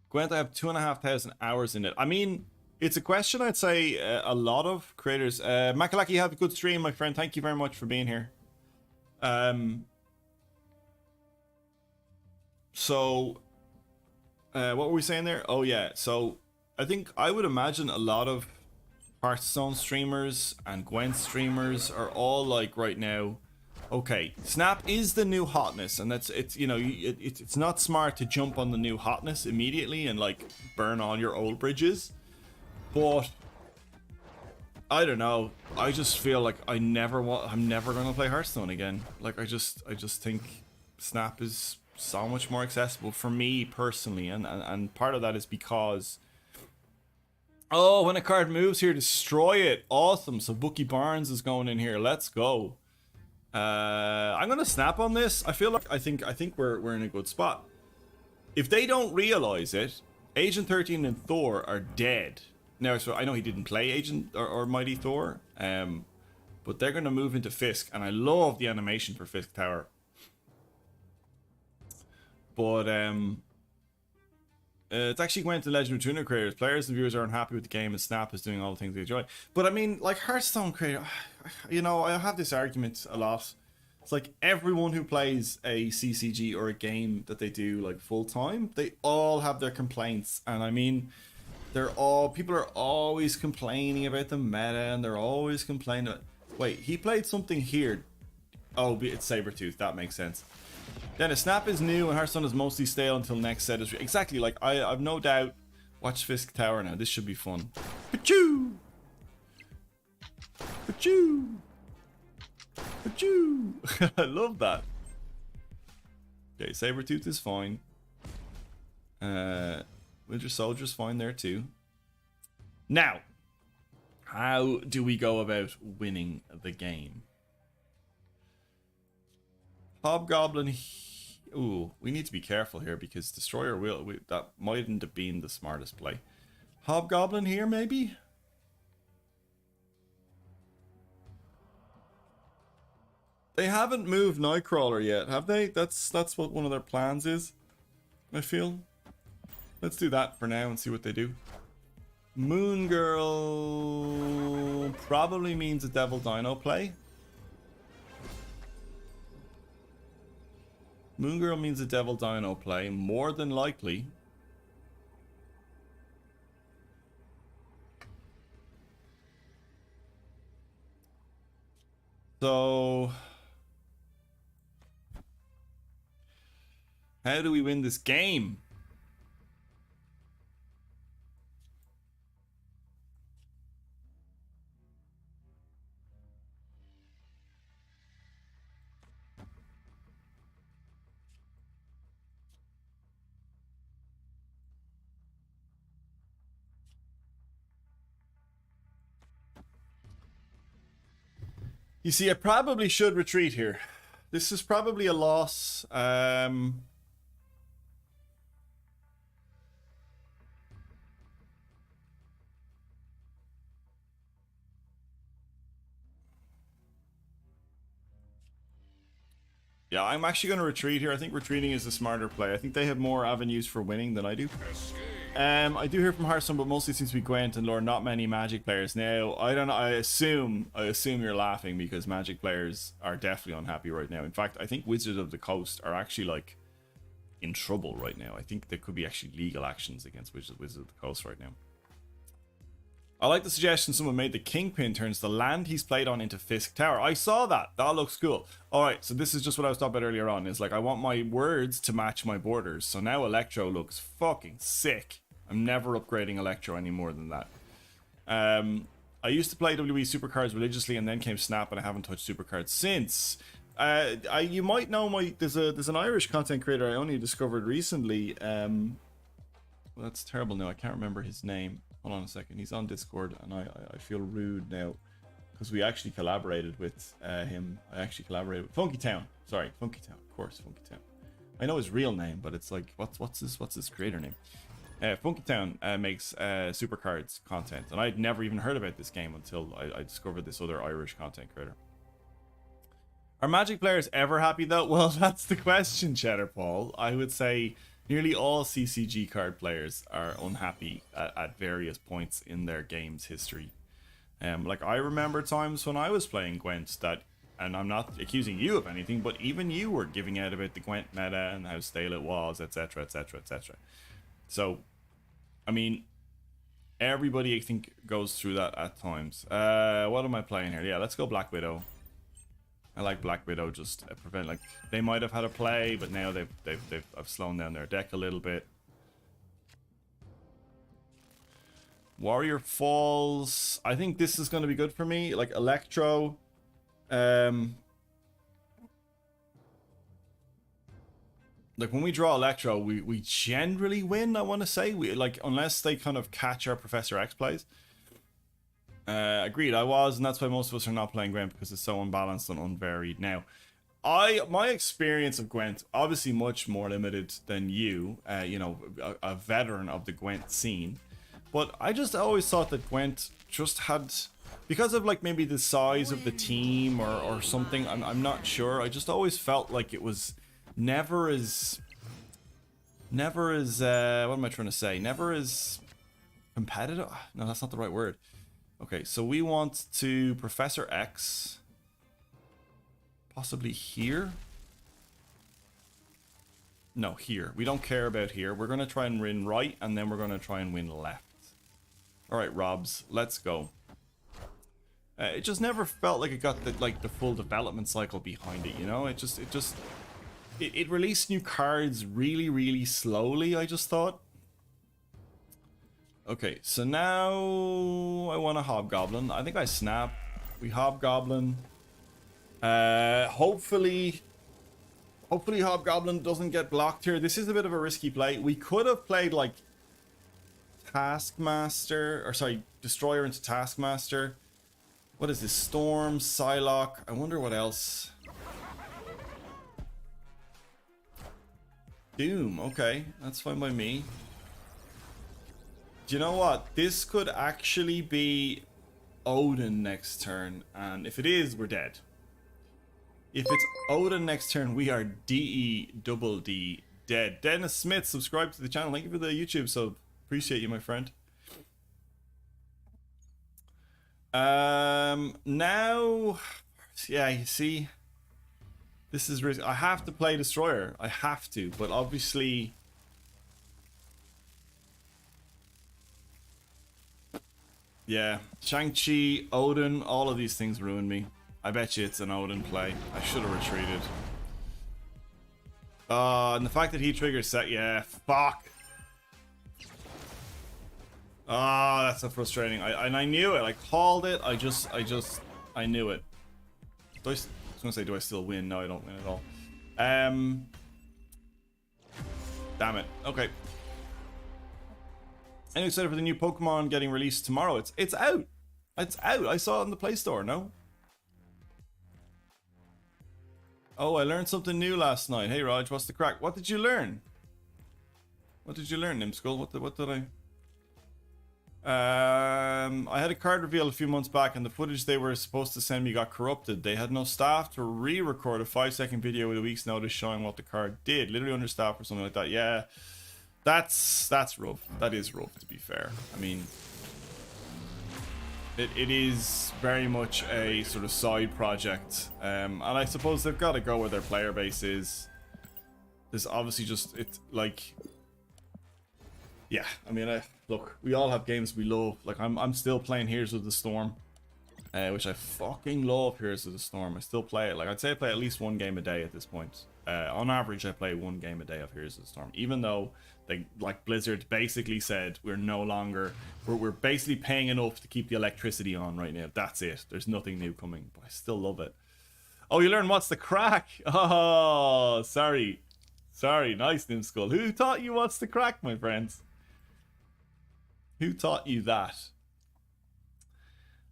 Gwent, I have 2,500 hours in it. I mean... It's a question I'd say a lot of creators. Makalaki, you have a good stream, my friend. Thank you very much for being here. So, what were we saying there? Oh yeah, so I think I would imagine a lot of Hearthstone streamers and Gwent streamers are all like right now, okay, Snap is the new hotness, and it's you know, it's not smart to jump on the new hotness immediately and like burn all your old bridges. But I don't know. I just feel like I'm never gonna play Hearthstone again. Like I just think Snap is so much more accessible for me personally, and part of that is because when a card moves here, destroy it. Awesome. So Bookie Barnes is going in here. Let's go. I'm gonna snap on this. I feel like I think we're in a good spot. If they don't realize it, Agent 13 and Thor are dead. Now, so I know he didn't play Agent or Mighty Thor, but they're going to move into Fisk, and I love the animation for Fisk Tower. But it's actually went to Legend of Tuner creators. Players and viewers are unhappy with the game, and Snap is doing all the things they enjoy. But I mean, like Hearthstone creator, you know, I have this argument a lot. It's like everyone who plays a CCG or a game that they do like full time, they all have their complaints, and I mean. People are always complaining about the meta, and they're always complaining about... Wait, he played something here. Oh, it's Sabretooth, that makes sense. Then a Snap is new, and Hearthstone is mostly stale until next set is... Exactly, like, I've no doubt... Watch Fisk Tower now, this should be fun. Pachoo! Pachoo! Pachoo! I love that. Okay, Sabretooth is fine. Winter Soldier's fine there too. Now, how do we go about winning the game? Hobgoblin. Ooh, we need to be careful here because Destroyer that mightn't have been the smartest play. Hobgoblin here, maybe? They haven't moved Nightcrawler yet, have they? That's what one of their plans is, I feel. Let's do that for now and see what they do. Moon Girl probably means a Devil Dino play. Moon Girl means a Devil Dino play, more than likely. So, how do we win this game? You see, I probably should retreat here. This is probably a loss. Yeah, I'm actually going to retreat here. I think retreating is the smarter play. I think they have more avenues for winning than I do. I do hear from Hearthstone, but mostly seems to be Gwent and lore, not many Magic players. Now, I don't know. I assume you're laughing because Magic players are definitely unhappy right now. In fact, I think Wizards of the Coast are actually like in trouble right now. I think there could be actually legal actions against Wizards of the Coast right now. I like the suggestion someone made. The Kingpin turns the land he's played on into Fisk Tower. I saw that. That looks cool. Alright, so this is just what I was talking about earlier on. Is like I want my words to match my borders. So now Electro looks fucking sick. I'm never upgrading Electro any more than that. I used to play WWE Supercards religiously and then came Snap and I haven't touched Supercards since. You might know there's an Irish content creator I only discovered recently. Well, that's terrible now. I can't remember his name. Hold on a second. He's on Discord, and I feel rude now because we actually collaborated with him. I actually collaborated with Funky Town. Sorry, Funky Town. Of course, Funky Town. I know his real name, but it's like what's his creator name? Funky Town makes Supercards content, and I'd never even heard about this game until I discovered this other Irish content creator. Are Magic players ever happy though? Well, that's the question, Cheddar Paul. I would say nearly all CCG card players are unhappy at various points in their game's history. Like I remember times when I was playing Gwent that, and I'm not accusing you of anything, but even you were giving out about the Gwent meta and how stale it was, etc, etc, etc. So, I mean, everybody I think goes through that at times. What am I playing here? Yeah, let's go Black Widow. I like Black Widow just to prevent, like, they might have had a play, but now I've slowed down their deck a little bit. Warrior Falls. I think this is going to be good for me. Like Electro. Like when we draw Electro, we generally win, I want to say. Like, unless they kind of catch our Professor X plays. Agreed, I was, and that's why most of us are not playing Gwent, because it's so unbalanced and unvaried. Now, my experience of Gwent, obviously much more limited than you, you know, a veteran of the Gwent scene, but I just always thought that Gwent just had, because of like maybe the size of the team or something, I'm not sure, I just always felt like it was never as, what am I trying to say, never as competitive. No, that's not the right word. Okay, so we want to Professor X, possibly here. No, here. We don't care about here. We're going to try and win right, and then we're going to try and win left. All right, Robs, let's go. It just never felt like it got the full development cycle behind it, you know? It released new cards really, really slowly, I just thought. Okay, so now I want a Hobgoblin. I think I snap. We Hobgoblin. Hopefully Hobgoblin doesn't get blocked here. This is a bit of a risky play. We could have played like Taskmaster, or sorry, Destroyer into Taskmaster. What is this? Storm, Psylocke. I wonder what else. Doom. Okay, that's fine by me. Do you know what? This could actually be Odin next turn, and if it is, we're dead. If it's Odin next turn, we are D-E-double-D dead. Dennis Smith, subscribe to the channel. Thank you for the YouTube sub. Appreciate you, my friend. Now, yeah, you see, this is risky. I have to play Destroyer. I have to, but obviously, yeah, Shang-Chi, Odin, all of these things ruin me. I bet you it's an Odin play. I should have retreated. And the fact that he triggers set, yeah, fuck. That's so frustrating. I knew it. I called it. I knew it. I was gonna say, do I still win? No, I don't win at all. Damn it. Okay. Any excited for the new Pokemon getting released tomorrow? It's out. It's out. I saw it on the Play Store. No. Oh, I learned something new last night. Hey, Raj, what's the crack? What did you learn? What did you learn, Nimskull? What did I had a card reveal a few months back, and the footage they were supposed to send me got corrupted. They had no staff to re-record a 5-second video with a week's notice showing what the card did. Literally understaffed or something like that. Yeah, that's rough. That is rough, to be fair. I mean, it is very much a sort of side project, and I suppose they've got to go where their player base is. There's obviously just, it's like, yeah, I mean, look, we all have games we love. Like, I'm still playing Heroes of the Storm, which I fucking love. Heroes of the Storm, I still play it. Like, I'd say I play at least one game a day at this point. On average, I play one game a day of Heroes of the Storm, even though they, like, Blizzard basically said we're no longer, we're basically paying enough to keep the electricity on right now. That's it. There's nothing new coming, but I still love it. Oh, you learn what's the crack? Oh, sorry, nice, Nimskull. Who taught you what's the crack, my friends? Who taught you that?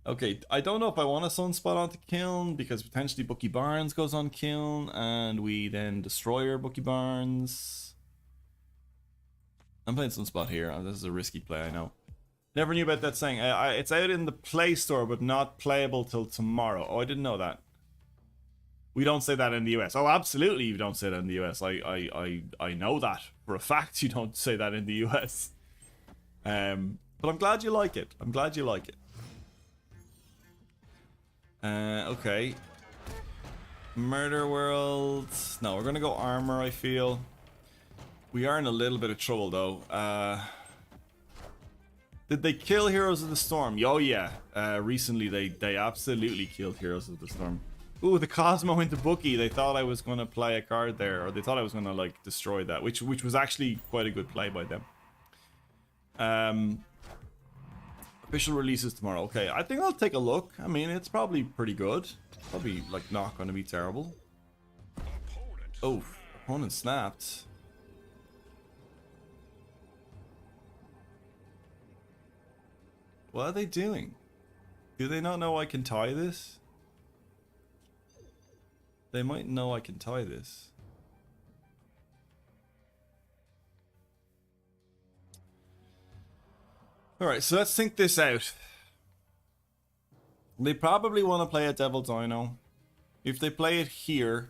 Okay, I don't know if I want a Sunspot onto Kiln, because potentially Bucky Barnes goes on Kiln, and we then Destroyer Bucky Barnes. I'm playing Sunspot here. This is a risky play, I know. Never knew about that saying. It's out in the Play Store, but not playable till tomorrow. Oh, I didn't know that. We don't say that in the US. Oh, absolutely you don't say that in the US. I know that for a fact. You don't say that in the US. But I'm glad you like it. I'm glad you like it. Okay. Murder World. No, we're gonna go armor, I feel. We are in a little bit of trouble though. Did they kill Heroes of the Storm? Oh yeah. Recently they absolutely killed Heroes of the Storm. Ooh, the Cosmo into Bucky. They thought I was gonna play a card there, or they thought I was gonna like destroy that, which was actually quite a good play by them. Official releases tomorrow. Okay, I think I'll take a look. I mean, it's probably pretty good. Probably like not going to be terrible. Oh, opponent snapped. What are they doing? Do they not know I can tie this? They might know I can tie this. Alright, so let's think this out. They probably want to play a Devil Dino. If they play it here,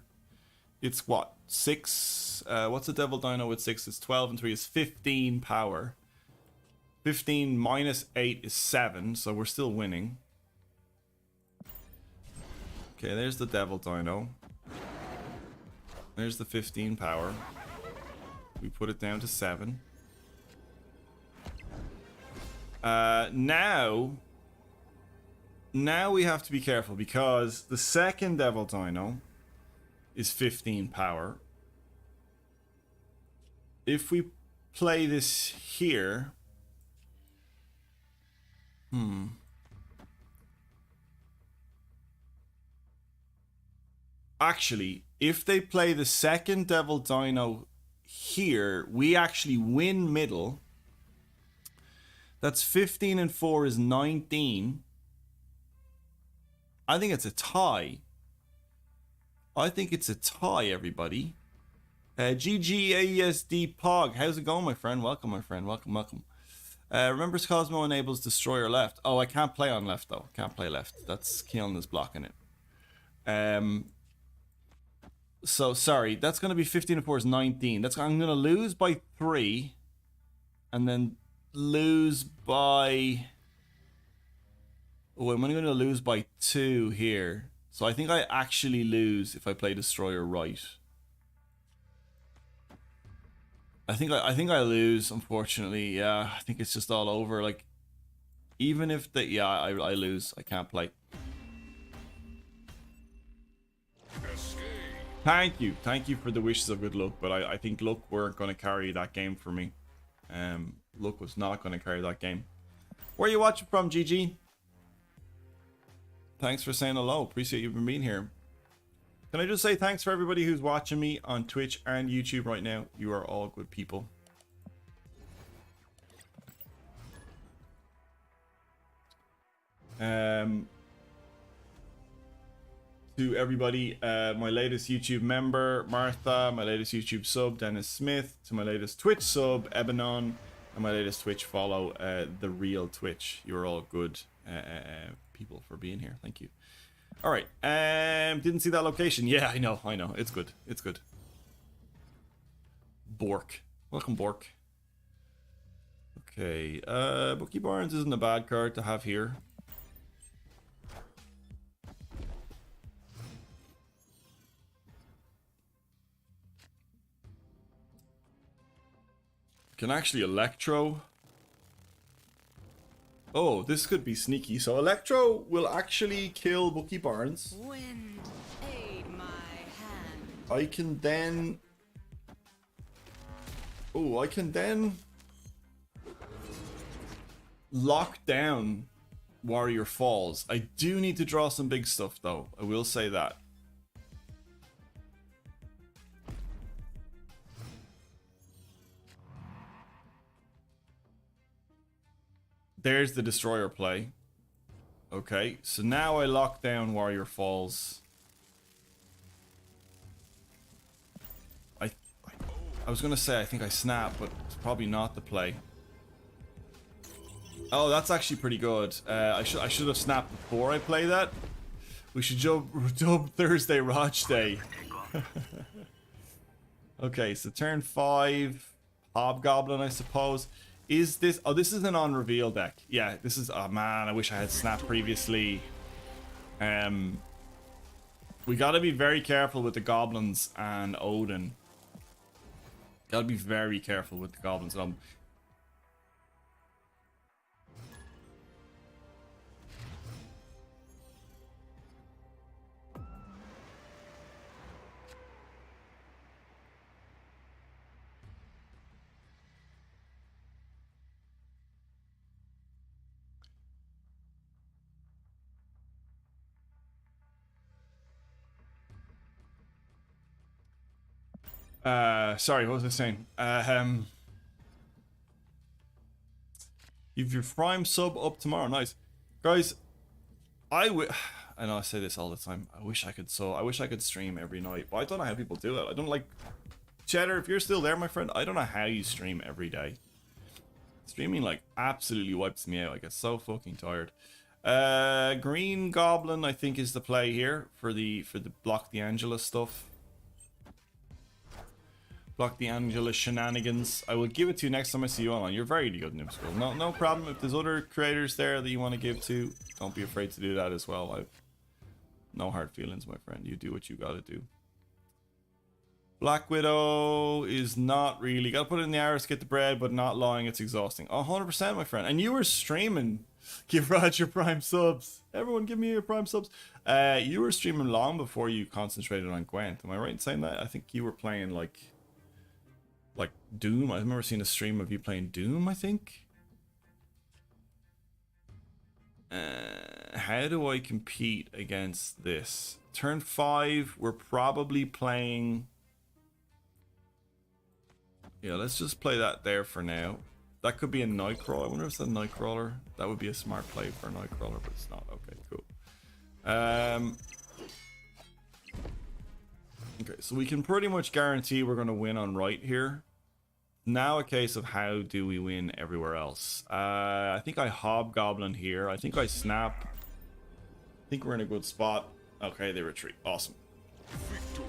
it's what? 6? What's a Devil Dino with 6? It's 12 and 3 is 15 power. 15 minus 8 is 7, so we're still winning. Okay, there's the Devil Dino. There's the 15 power. We put it down to 7. Now we have to be careful, because the second Devil Dino is 15 power. If we play this here, actually, if they play the second Devil Dino here, we actually win middle. That's 15 and 4 is 19. I think it's a tie. I think it's a tie, everybody. GGASD Pog. How's it going, my friend? Welcome, my friend. Welcome, welcome. Remembers Cosmo enables Destroyer left. Oh, I can't play on left, though. Can't play left. That's Keelan is blocking it. So, sorry. That's going to be 15 and 4 is 19. I'm going to lose by 3. And then lose by... Oh, I'm only going to lose by 2 here. So I think I actually lose if I play Destroyer right. I think I lose, unfortunately. Yeah, I think it's just all over. Like, even if the... Yeah, I lose. I can't play. Thank you. Thank you for the wishes of good luck. But I think luck weren't going to carry that game for me. Luck was not going to carry that game. Where are you watching from, GG? Thanks for saying hello. Appreciate you being here. Can I just say thanks for everybody who's watching me on Twitch and YouTube right now. You are all good people. To everybody, my latest YouTube member, Martha, my latest YouTube sub, Dennis Smith, to my latest Twitch sub, Ebanon, and my latest Twitch. Follow the real Twitch. You're all good people for being here. Thank you. All right. Didn't see that location. Yeah, I know. It's good. It's good. Bork. Welcome, Bork. Okay. Bucky Barnes isn't a bad card to have here. Can actually Electro. Oh, this could be sneaky. So Electro will actually kill Bucky Barnes. Wind, aid my hand. I can then... Oh, I can then... lock down Warrior Falls. I do need to draw some big stuff, though. I will say that. There's the Destroyer play. Okay, so now I lock down Warrior Falls. I was gonna say I think I snap, but it's probably not the play. Oh, that's actually pretty good. I should have snapped before I play that. We should dub Thursday Raj Day. Okay, so turn 5, Hobgoblin, I suppose. Is this... Oh, this is an on-reveal deck. Yeah, this is... Oh, man, I wish I had snapped previously. We gotta be very careful with the Goblins and Odin. Gotta be very careful with the Goblins and Odin. Sorry, what was I saying? You've your Prime sub up tomorrow. Nice. Guys, I know I say this all the time. I wish I could stream every night, but I don't know how people do it. I don't like... Cheddar, if you're still there, my friend, I don't know how you stream every day. Streaming, like, absolutely wipes me out. I get so fucking tired. Green Goblin, I think, is the play here for the Block the Angela stuff. Block the Angela shenanigans. I will give it to you next time I see you online. You're very good, Noobskull. No problem. If there's other creators there that you want to give to, don't be afraid to do that as well. I've no hard feelings, my friend. You do what you gotta do. Black Widow is not really... Gotta put it in the hours to get the bread, but not lying. It's exhausting. 100%, my friend. And you were streaming. Give Raj your Prime subs. Everyone give me your Prime subs. You were streaming long before you concentrated on Gwent. Am I right in saying that? I think you were playing like Doom. I remember seeing a stream of you playing Doom, I think. How do I compete against this? Turn 5, we're probably playing... Yeah, let's just play that there for now. That could be a Nightcrawler. I wonder if it's a Nightcrawler. That would be a smart play for a Nightcrawler, but it's not. Okay, cool. Okay, so we can pretty much guarantee we're going to win on right here. Now a case of how do we win everywhere else. I think I Hobgoblin here. I think I snap. I think we're in a good spot. Okay, they retreat. Awesome. Victory.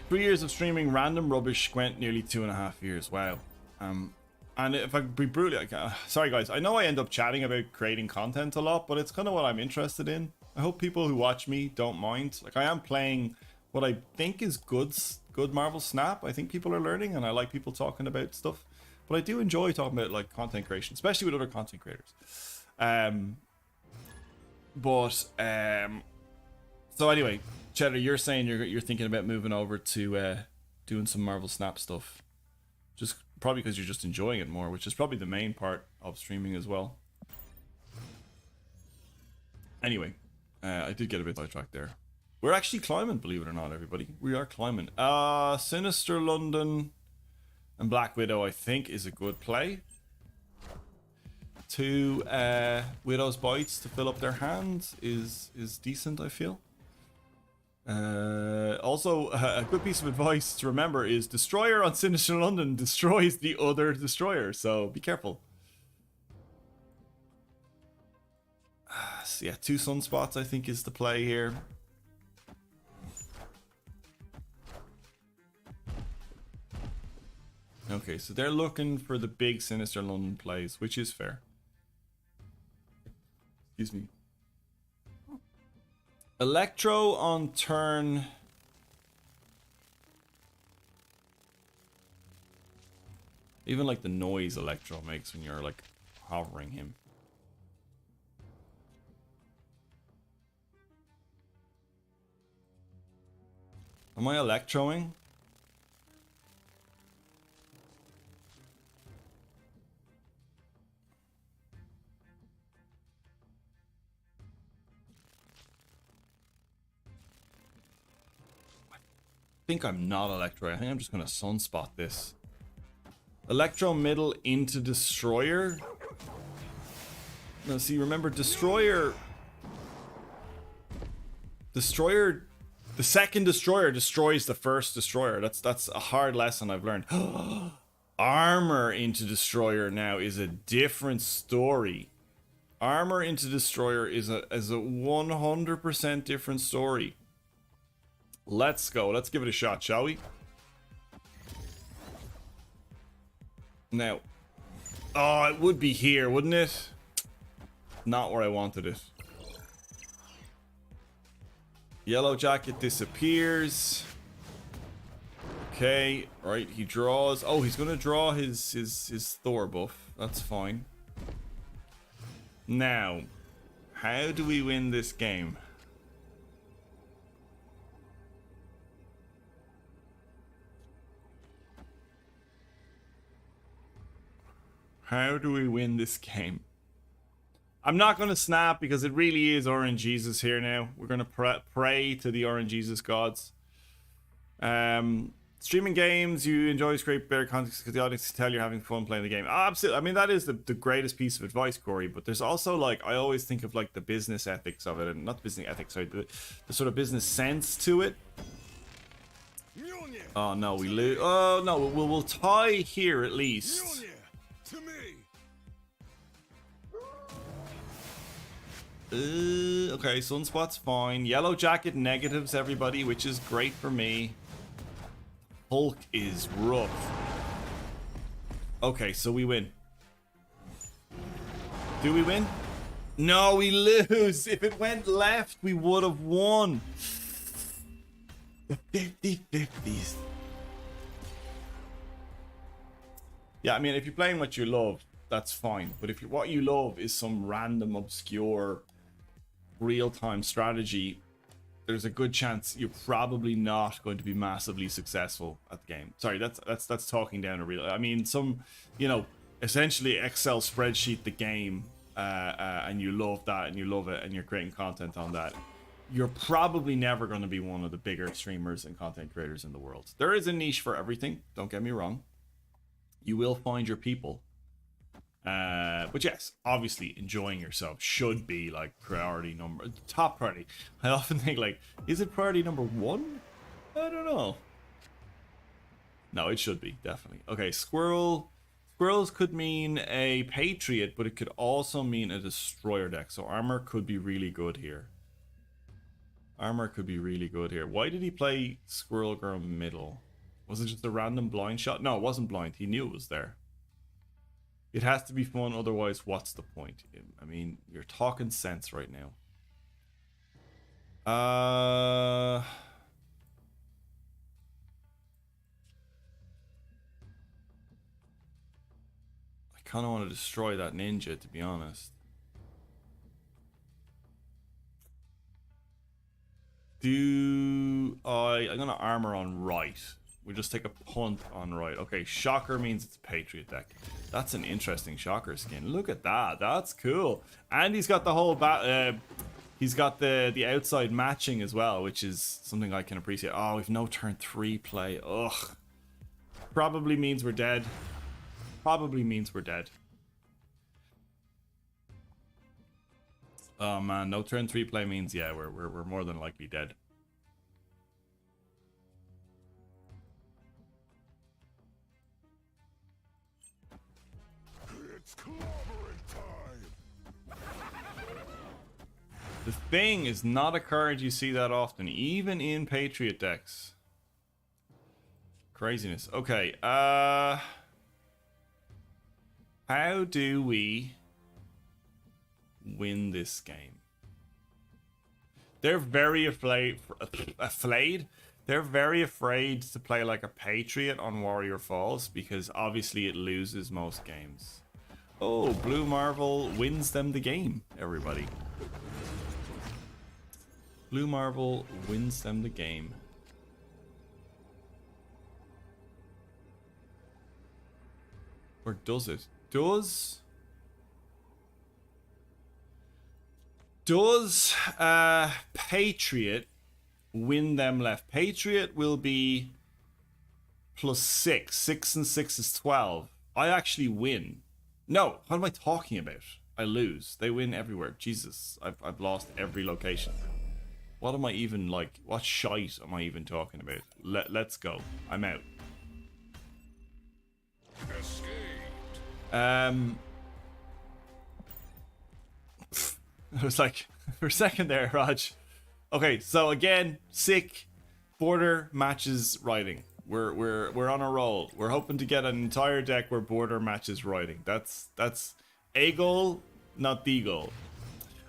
3 years of streaming random rubbish, Gwent nearly 2.5 years. Wow. And if I be brutally, sorry guys, I know I end up chatting about creating content a lot, but it's kind of what I'm interested in. I hope people who watch me don't mind. Like, I am playing what I think is good Marvel Snap. I think people are learning, and I like people talking about stuff. But I do enjoy talking about like content creation, especially with other content creators. So anyway, Cheddar, you're saying you're thinking about moving over to doing some Marvel Snap stuff, just probably because you're just enjoying it more, which is probably the main part of streaming as well. Anyway, I did get a bit sidetracked there. We're actually climbing, believe it or not, everybody. We are climbing. Sinister London and Black Widow, I think, is a good play. 2 Widow's Bites to fill up their hands is decent, I feel. Also, a good piece of advice to remember is Destroyer on Sinister London destroys the other Destroyer, so be careful. So yeah, 2 sunspots I think is the play here. Okay, so they're looking for the big Sinister London plays, which is fair. Excuse me. Electro on turn... Even like the noise Electro makes when you're like hovering him. Am I Electroing? I think I'm not Electro. I think I'm just gonna sunspot this. Electro middle into Destroyer. Now see, remember Destroyer. Destroyer, the second Destroyer destroys the first Destroyer. That's a hard lesson I've learned. Armor into Destroyer now is a different story. Armor into Destroyer is a 100% different story. Let's go. Let's give it a shot, shall we? Now. Oh, it would be here, wouldn't it? Not where I wanted it. Yellow jacket disappears. Okay, right, he draws. Oh, he's gonna draw his Thor buff. That's fine. Now, how do we win this game? How do we win this game? I'm not going to snap because it really is Orange Jesus here now. We're going to pray to the Orange Jesus gods. Streaming games you enjoy is great, better context because the audience can tell you're having fun playing the game. Oh, absolutely. I mean, that is the greatest piece of advice, Corey. But there's also, like, I always think of, like, the business ethics of it. And not the business ethics, sorry. The sort of business sense to it. Oh, no, we lose. Oh, no, we'll tie here at least. Okay, sunspot's fine. Yellow jacket negatives, everybody, which is great for me. Hulk is rough. Okay, so we win. Do we win? No, we lose. If it went left, we would have won. The 50-50s. Yeah, I mean, if you're playing what you love, that's fine. But if what you love is some random, obscure, real-time strategy, there's a good chance you're probably not going to be massively successful at the game. Sorry, that's talking down a real. I mean, some, you know, essentially Excel spreadsheet the game, and you love that and you love it and you're creating content on that. You're probably never going to be one of the bigger streamers and content creators in the world. There is a niche for everything. Don't get me wrong. You will find your people. But yes, obviously enjoying yourself should be like top priority. I often think, like, is it priority number 1? I don't know. No, it should be, definitely. Okay, squirrels could mean a patriot, but it could also mean a destroyer deck. So armor could be really good here. Armor could be really good here. Why did he play Squirrel Girl middle? Was it just a random blind shot? No, it wasn't blind. He knew it was there. It has to be fun, otherwise what's the point? I mean, you're talking sense right now. I kind of want to destroy that ninja, to be honest. I'm gonna armor on right. We just take a punt on right. Okay, shocker means it's a patriot deck. That's an interesting shocker skin. Look at that. That's cool. And he's got the whole he's got the outside matching as well, which is something I can appreciate. Oh, we've no turn 3 play. Ugh. Probably means we're dead. Probably means we're dead. Oh man, no turn 3 play means, yeah, we're more than likely dead. The thing is not a card you see that often, even in Patriot decks. Craziness. Okay, how do we win this game? They're very afraid. They're very afraid to play like a Patriot on Warrior Falls because obviously it loses most games. Oh, Blue Marvel wins them the game, everybody. Blue Marvel wins them the game. Or does it? Does Patriot win them left? Patriot will be +6. 6 and 6 is 12. I actually win. No, what am I talking about? I lose. They win everywhere. Jesus, I've lost every location. What am I even like? What shite am I even talking about? Let's go. I'm out. I was like, for a second there, Raj. Okay, so again, sick border matches writing. We're on a roll. We're hoping to get an entire deck where border matches writing. That's a goal, not the goal.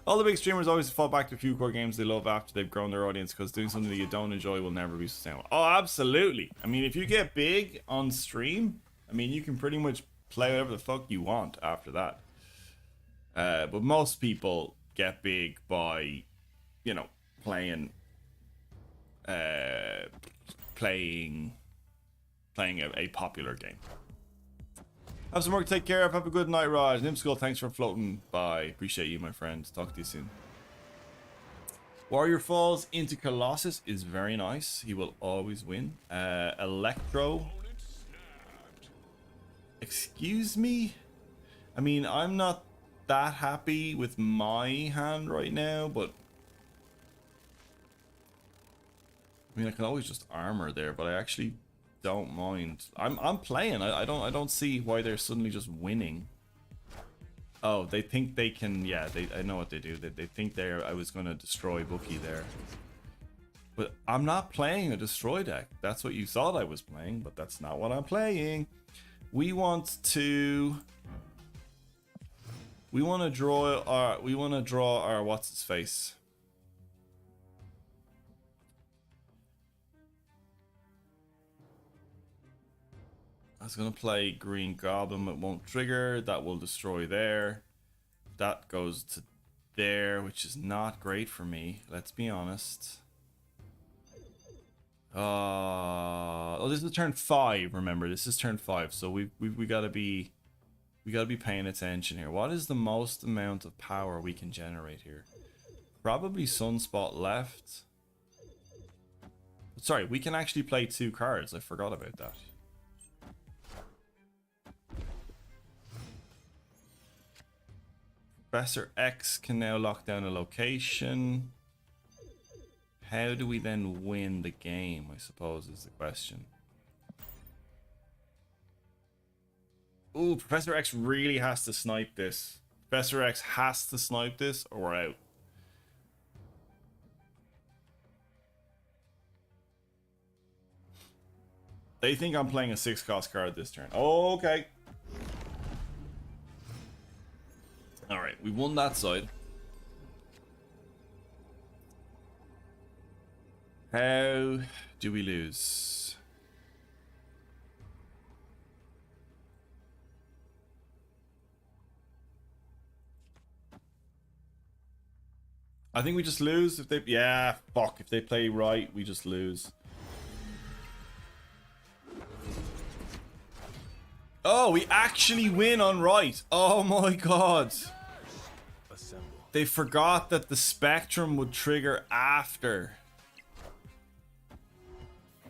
All the big streamers always fall back to a few core games they love after they've grown their audience because doing something that you don't enjoy will never be sustainable. Oh, absolutely. I mean, if you get big on stream, I mean, you can pretty much play whatever the fuck you want after that. But most people get big by, you know, playing a popular game. Have some work to take care of. Have a good night, Raj. Nimskull, thanks for floating by. Appreciate you, my friend. Talk to you soon. Warrior Falls into Colossus is very nice. He will always win. Electro. Excuse me? I mean, I'm not that happy with my hand right now, but I mean, I can always just armor there, but I actually don't mind. I'm playing. I don't see why they're suddenly just winning. Oh, they think they can. Yeah, I know what they do. They think I was gonna destroy Bookie there, but I'm not playing a destroy deck. That's what you thought I was playing, but that's not what I'm playing. We want to draw our what's its face. I was gonna play Green Goblin, it won't trigger. That will destroy there. That goes to there, which is not great for me. Let's be honest. Oh, this is turn 5. Remember, this is turn 5, so we gotta be paying attention here. What is the most amount of power we can generate here? Probably Sunspot left. Sorry, we can actually play 2 cards. I forgot about that. Professor X can now lock down a location. How do we then win the game, I suppose, is the question. Ooh, Professor X really has to snipe this. Professor X has to snipe this or we're out. They think I'm playing a 6-cost card this turn. Oh, okay. Alright, we won that side. How do we lose? I think we just lose if they... Yeah, fuck. If they play right, we just lose. Oh, we actually win on right. Oh my god. They forgot that the Spectrum would trigger after.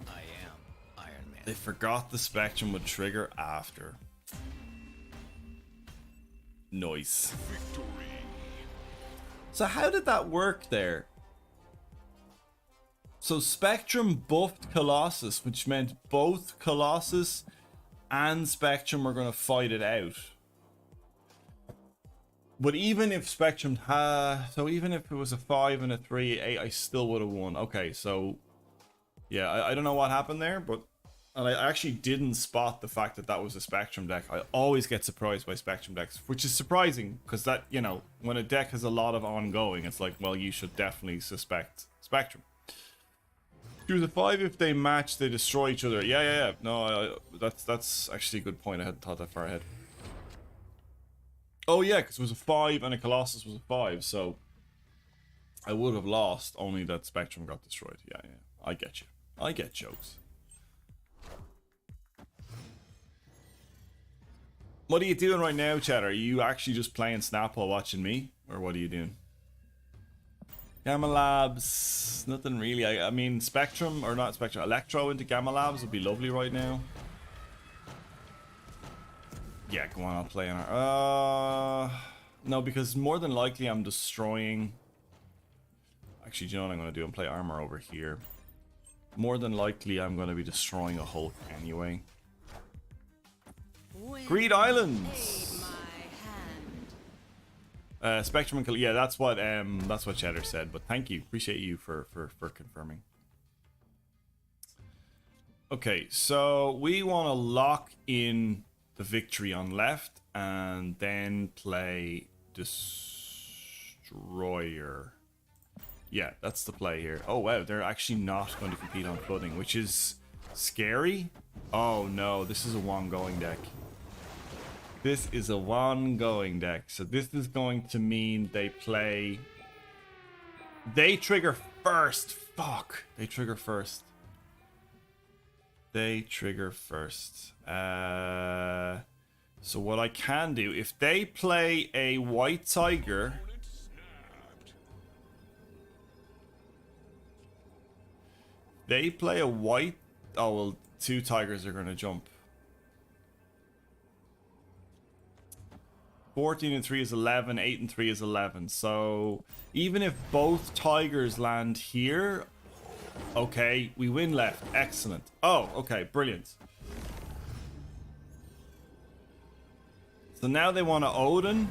I am Iron Man. They forgot the Spectrum would trigger after. Nice. Victory. So how did that work there? So Spectrum buffed Colossus, which meant both Colossus and Spectrum are going to fight it out. But even if Spectrum so even if it was a 5 and a 3, 8, I still would have won. Okay, so yeah, I don't know what happened there, but and I actually didn't spot the fact that that was a Spectrum deck. I always get surprised by Spectrum decks, which is surprising because that, you know, when a deck has a lot of ongoing, it's like, well, you should definitely suspect Spectrum. Choose a 5 if they match, they destroy each other. Yeah. No, that's actually a good point. I hadn't thought that far ahead. Oh yeah, because it was a 5 and a Colossus was a 5, so I would have lost, only that Spectrum got destroyed. Yeah. I get you. I get jokes. What are you doing right now, Chad? Are you actually just playing Snap while watching me? Or what are you doing? Gamma Labs, nothing really. I mean, Spectrum, or not Spectrum, Electro into Gamma Labs would be lovely right now. Yeah, go on, I'll play in our... no, because more than likely I'm destroying... Actually, do you know what I'm going to do? I'm play Armor over here. More than likely I'm going to be destroying a Hulk anyway. Greed Islands! Spectrum and... Yeah, that's what Cheddar said, but thank you. Appreciate you for confirming. Okay, so we want to lock in the victory on left and then play Destroyer. Yeah, that's the play here. Oh wow, they're actually not going to compete on footing, which is scary. Oh no, this is a one-going deck. This is a one-going deck. So this is going to mean they play... They trigger first. Fuck. They trigger first. They trigger first. So what I can do, if they play a white tiger... They play a white... Oh, well, 2 tigers are going to jump. 14 and 3 is 11, 8 and 3 is 11. So even if both tigers land here, okay, we win left. Excellent. Oh, okay, brilliant. So now they want to Odin.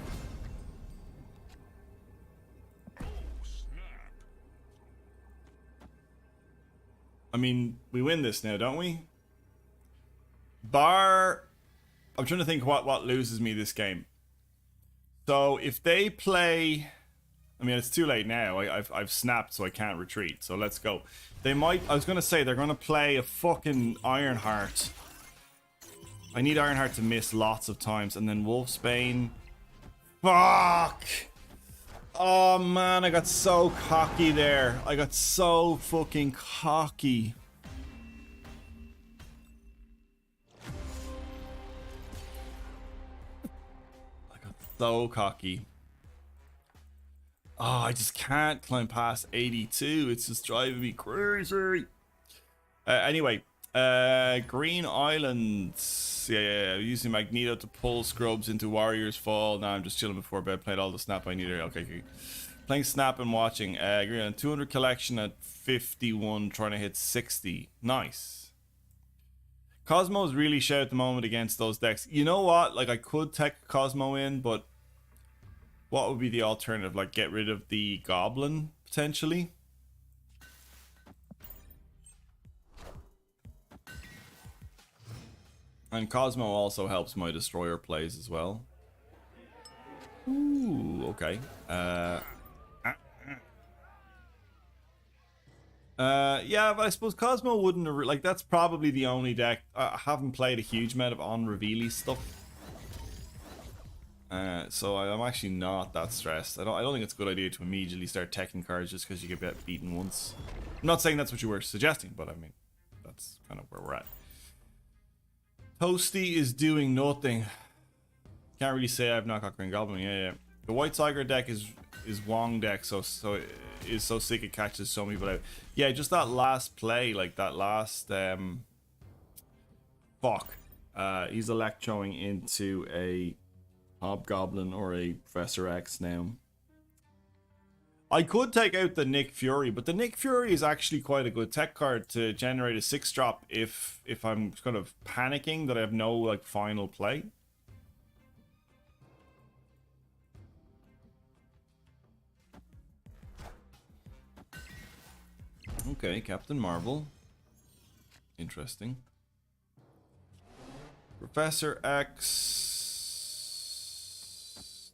I mean, we win this now, don't we? I'm trying to think what loses me this game. So if they play, I mean, it's too late now. I've snapped, so I can't retreat. So let's go. They might. I was gonna say they're gonna play a fucking Ironheart. I need Ironheart to miss lots of times, and then Wolfsbane. Fuck! Oh man, I got so cocky there. I got so fucking cocky. So cocky. Oh, I just can't climb past 82. It's just driving me crazy. Anyway, Green Islands. Yeah. Using Magneto to pull scrubs into Warriors Fall. Now I'm just chilling before bed. Played all the Snap I needed. Okay. Playing Snap and watching. Green Island 200 collection at 51, trying to hit 60. Nice. Cosmo's really shit at the moment against those decks. You know what? Like, I could tech Cosmo in, but what would be the alternative? Like, get rid of the Goblin, potentially? And Cosmo also helps my Destroyer plays as well. Ooh, okay. Yeah, but I suppose Cosmo wouldn't have, like, that's probably the only deck. I haven't played a huge amount of on-reveal-y stuff. So I'm actually not that stressed. I don't think it's a good idea to immediately start teching cards just because you get beaten once. I'm not saying that's what you were suggesting, but I mean, that's kind of where we're at. Toasty is doing nothing. Can't really say I've not got Green Goblin. Yeah. The White Tiger deck is Wong deck, so it is so sick it catches so many people out. Yeah, just that last play, like that last fuck. He's electroing into a Hobgoblin or a Professor X now. I could take out the Nick Fury, but the Nick Fury is actually quite a good tech card to generate a 6-drop if I'm kind of panicking that I have no like final play. Okay, Captain Marvel. Interesting. Professor X.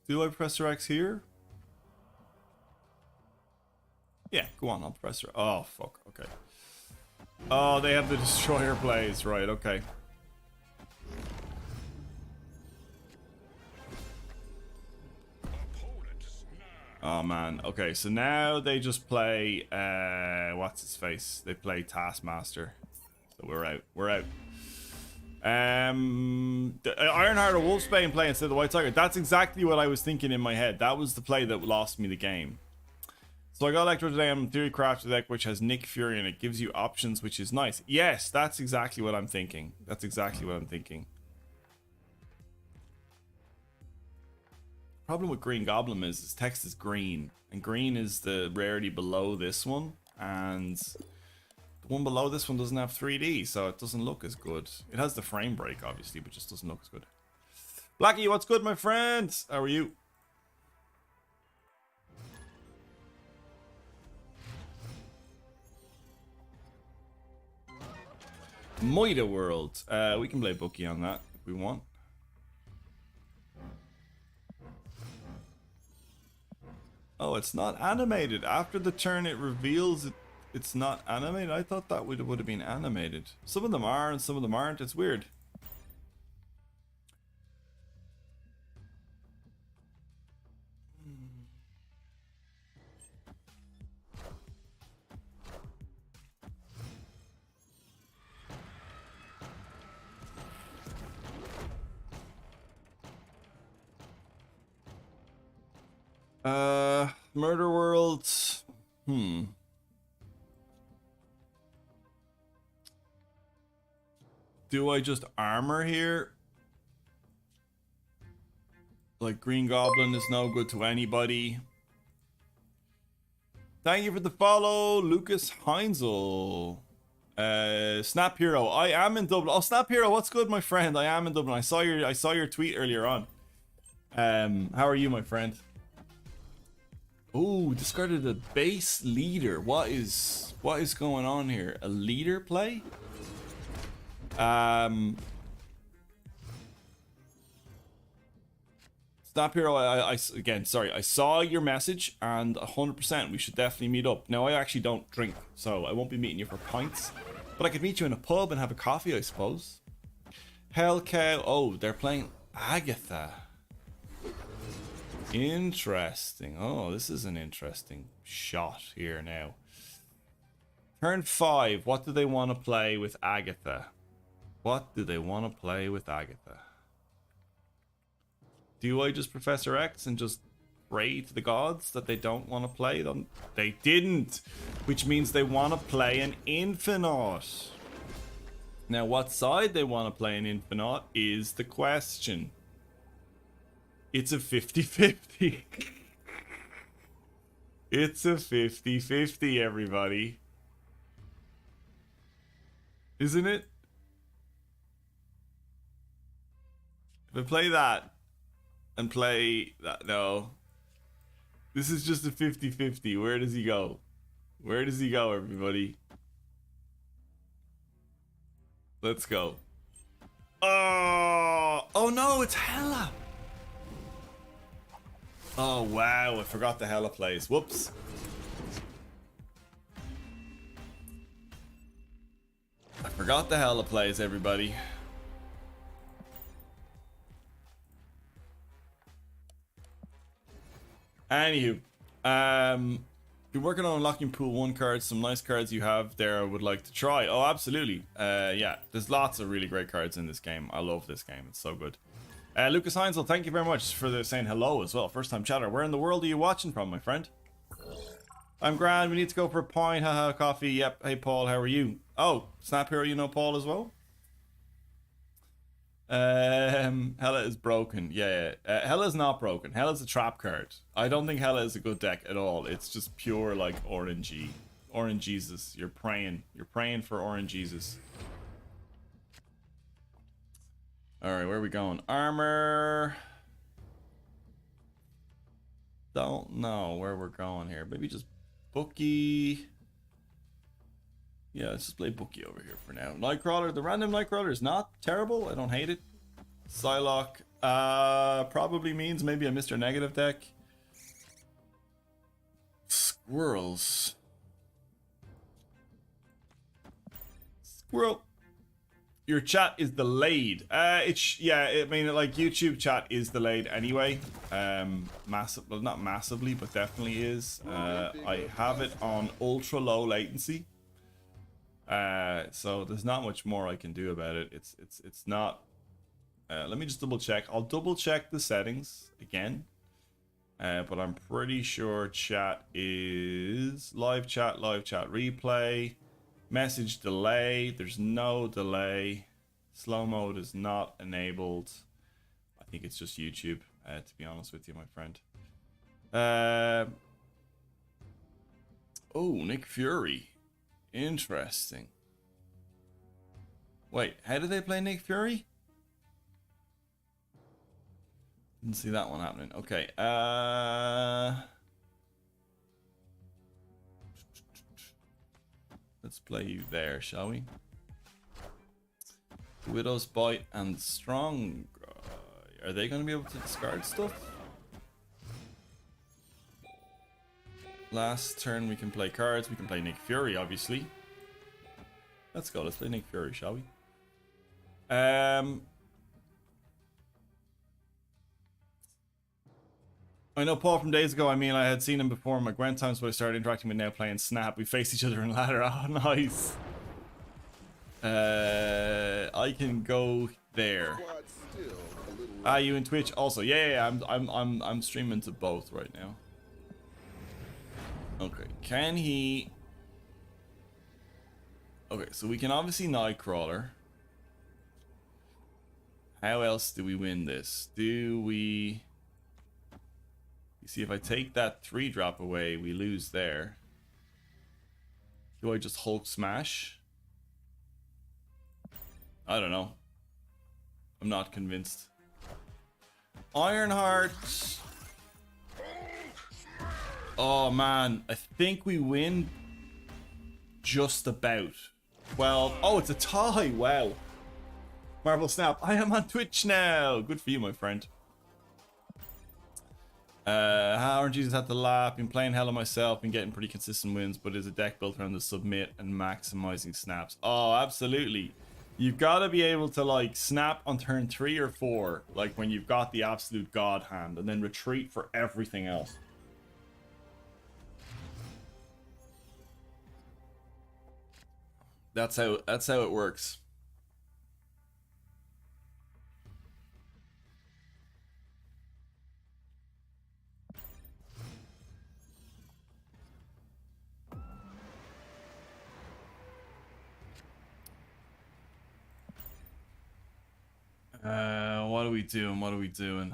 Do I Professor X here? Yeah, go on, I'll Professor. Oh, fuck, okay. Oh, they have the Destroyer plays, right, okay. Oh man, okay, so now they just play, what's his face? They play Taskmaster. So we're out, Ironheart or Wolfsbane play instead of the White Tiger. That's exactly what I was thinking in my head. That was the play that lost me the game. So I got Electro today. I'm theory crafted deck which has Nick Fury and it gives you options, which is nice. Yes, that's exactly what I'm thinking. Problem with Green Goblin is his text is green, and green is the rarity below this one, and the one below this one doesn't have 3D, so it doesn't look as good. It has the frame break, obviously, but just doesn't look as good. Blackie, what's good, my friend? How are you? Moida World. We can play Bookie on that if we want. Oh, it's not animated. After the turn it reveals it's not animated. I thought that would have been animated. Some of them are and some of them aren't. It's weird. Murder World. Do I just armor here? Like Green Goblin is no good to anybody. Thank you for the follow, Lucas Heinzel. Snap Hero. I am in Dublin. Oh, Snap Hero, what's good, my friend? I am in Dublin. I saw your tweet earlier on. How are you, my friend? Oh, discarded a base leader. What is going on here? A leader play? Snap Hero, again, sorry, I saw your message and 100% we should definitely meet up. Now, I actually don't drink, so I won't be meeting you for pints, but I could meet you in a pub and have a coffee, I suppose. Hell Cow. Oh, they're playing Agatha. Interesting. Oh, this is an interesting shot here now. Turn 5. What do they want to play with Agatha? Do I just Professor X and just pray to the gods that they don't want to play them? They didn't, which means they want to play an Infinite. Now, what side they want to play an Infinite is the question. It's a 50-50. It's a 50-50, everybody. Isn't it? If I play that and play that, no. This is just a 50-50. Where does he go? Where does he go, everybody? Let's go. Oh no, it's Hela. Oh wow, I forgot the Hela plays. Whoops. I forgot the Hela plays, everybody. Anywho, been working on unlocking pool 1 cards. Some nice cards you have there I would like to try. Oh, absolutely. Yeah, there's lots of really great cards in this game. I love this game. It's so good. Lucas Heinzel, thank you very much for saying hello as well. First time chatter. Where in the world are you watching from, my friend? I'm grand. We need to go for a pint. Haha, coffee. Yep. Hey, Paul, how are you? Oh, Snap Hero, you know Paul as well? Hela is broken. Yeah. Hela is not broken. Hela is a trap card. I don't think Hela is a good deck at all. It's just pure like RNG. Orange Jesus. You're praying for Orange Jesus. Alright, where are we going? Armor. Don't know where we're going here. Maybe just Bookie. Yeah, let's just play Bookie over here for now. Nightcrawler, the random Nightcrawler is not terrible. I don't hate it. Psylocke probably means maybe a Mr. Negative deck. Squirrels. Squirrel. Your chat is delayed. Yeah, I mean, like, YouTube chat is delayed anyway. Massive, well, not massively, but definitely is. I have it on ultra low latency. So there's not much more I can do about it. It's not. Let me just double check. I'll double check the settings again. But I'm pretty sure chat is live chat replay. Message delay, there's no delay. Slow mode is not enabled. I think it's just YouTube, to be honest with you, my friend. Oh, Nick Fury. Interesting. Wait, how did they play Nick Fury? Didn't see that one happening. Okay, let's play you there, shall we? Widow's Bite and Strong. Are they going to be able to discard stuff? Last turn we can play cards. We can play Nick Fury, obviously. Let's go. Let's play Nick Fury, shall we? I know Paul from days ago. I mean, I had seen him before in my Gwent times, but I started interacting with now playing Snap. We faced each other in ladder. Oh, nice. I can go there. You in Twitch also? Yeah. I'm streaming to both right now. Okay, can he? Okay, so we can obviously Nightcrawler. How else do we win this? Do we? You see, if I take that 3-drop away, we lose there. Do I just Hulk smash? I don't know. I'm not convinced. Ironheart. Oh man, I think we win just about. 12. Oh, it's a tie. Wow. Marvel Snap. I am on Twitch now. Good for you, my friend. Orange Jesus had the lap. Been playing hella myself. Been getting pretty consistent wins, but is a deck built around the submit and maximizing snaps. Oh, absolutely. You've got to be able to like snap on turn 3 or 4, like when you've got the absolute god hand, and then retreat for everything else. That's how it works. What are we doing? What are we doing?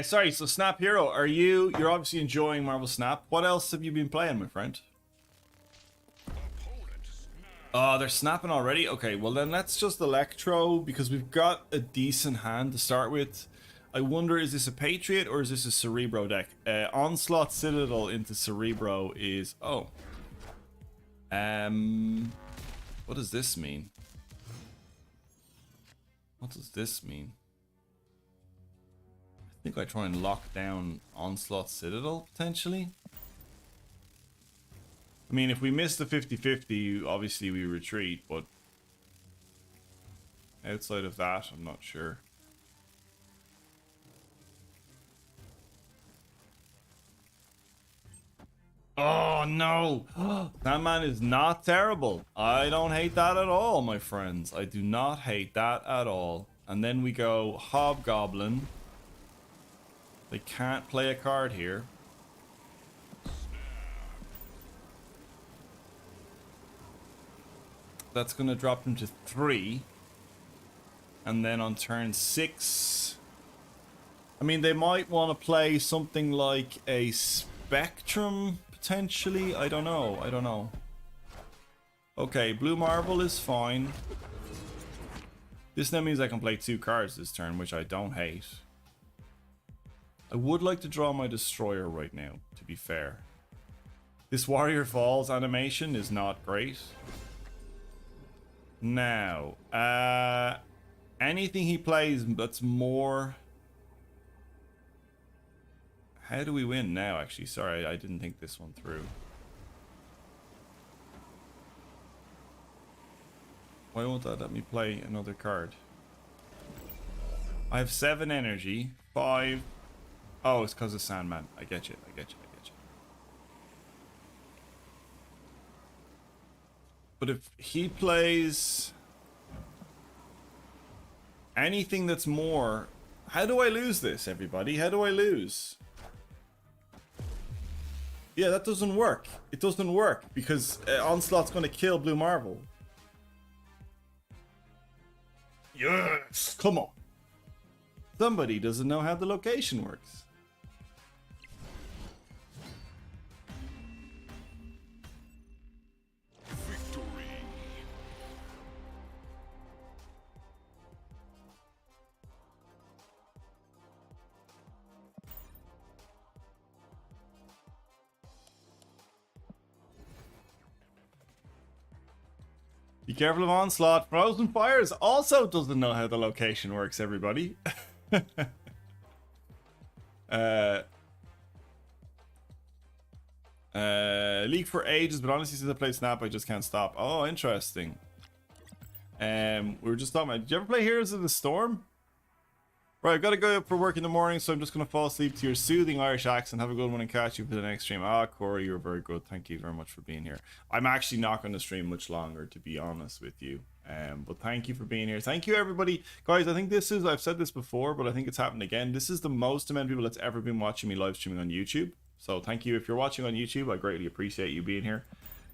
Sorry, so Snap Hero, you're obviously enjoying Marvel Snap. What else have you been playing, my friend? Oh, they're snapping already? Okay, well then let's just Electro, because we've got a decent hand to start with. I wonder, is this a Patriot or is this a Cerebro deck? Onslaught Citadel into Cerebro is... Oh. What does this mean? What does this mean? I think I try and lock down Onslaught Citadel, potentially. I mean, if we miss the 50-50, obviously we retreat, but... outside of that, I'm not sure. Oh no! That man is not terrible. I don't hate that at all, my friends. I do not hate that at all. And then we go Hobgoblin. They can't play a card here. That's going to drop them to 3. And then on turn 6... I mean, they might want to play something like a Spectrum... potentially, I don't know. Okay, Blue Marvel is fine. This now means I can play 2 cards this turn, which I don't hate. I would like to draw my Destroyer right now, to be fair. This Warrior Falls animation is not great. Now, anything he plays that's more... How do we win now, actually? Sorry, I didn't think this one through. Why won't that let me play another card? I have 7 energy, 5... Oh, it's because of Sandman. I get you, I get you, I get you. But if he plays... anything that's more... How do I lose this, everybody? How do I lose? Yeah, that doesn't work. It doesn't work because Onslaught's going to kill Blue Marvel. Yes! Come on. Somebody doesn't know how the location works. Victory. Be careful of Onslaught. Frozen Fires also doesn't know how the location works, everybody. Leak for ages, but honestly, since I played Snap, I just can't stop. Oh, interesting. We were just talking about... Did you ever play Heroes of the Storm? Right, I've got to go up for work in the morning, so I'm just going to fall asleep to your soothing Irish accent. Have a good one and catch you for the next stream. Ah, Corey, you're very good. Thank you very much for being here. I'm actually not going to stream much longer, to be honest with you. But thank you for being here. Thank you, everybody. Guys, I think this is... I've said this before, but I think it's happened again. This is the most amount of people that's ever been watching me live streaming on YouTube. So thank you. If you're watching on YouTube, I greatly appreciate you being here.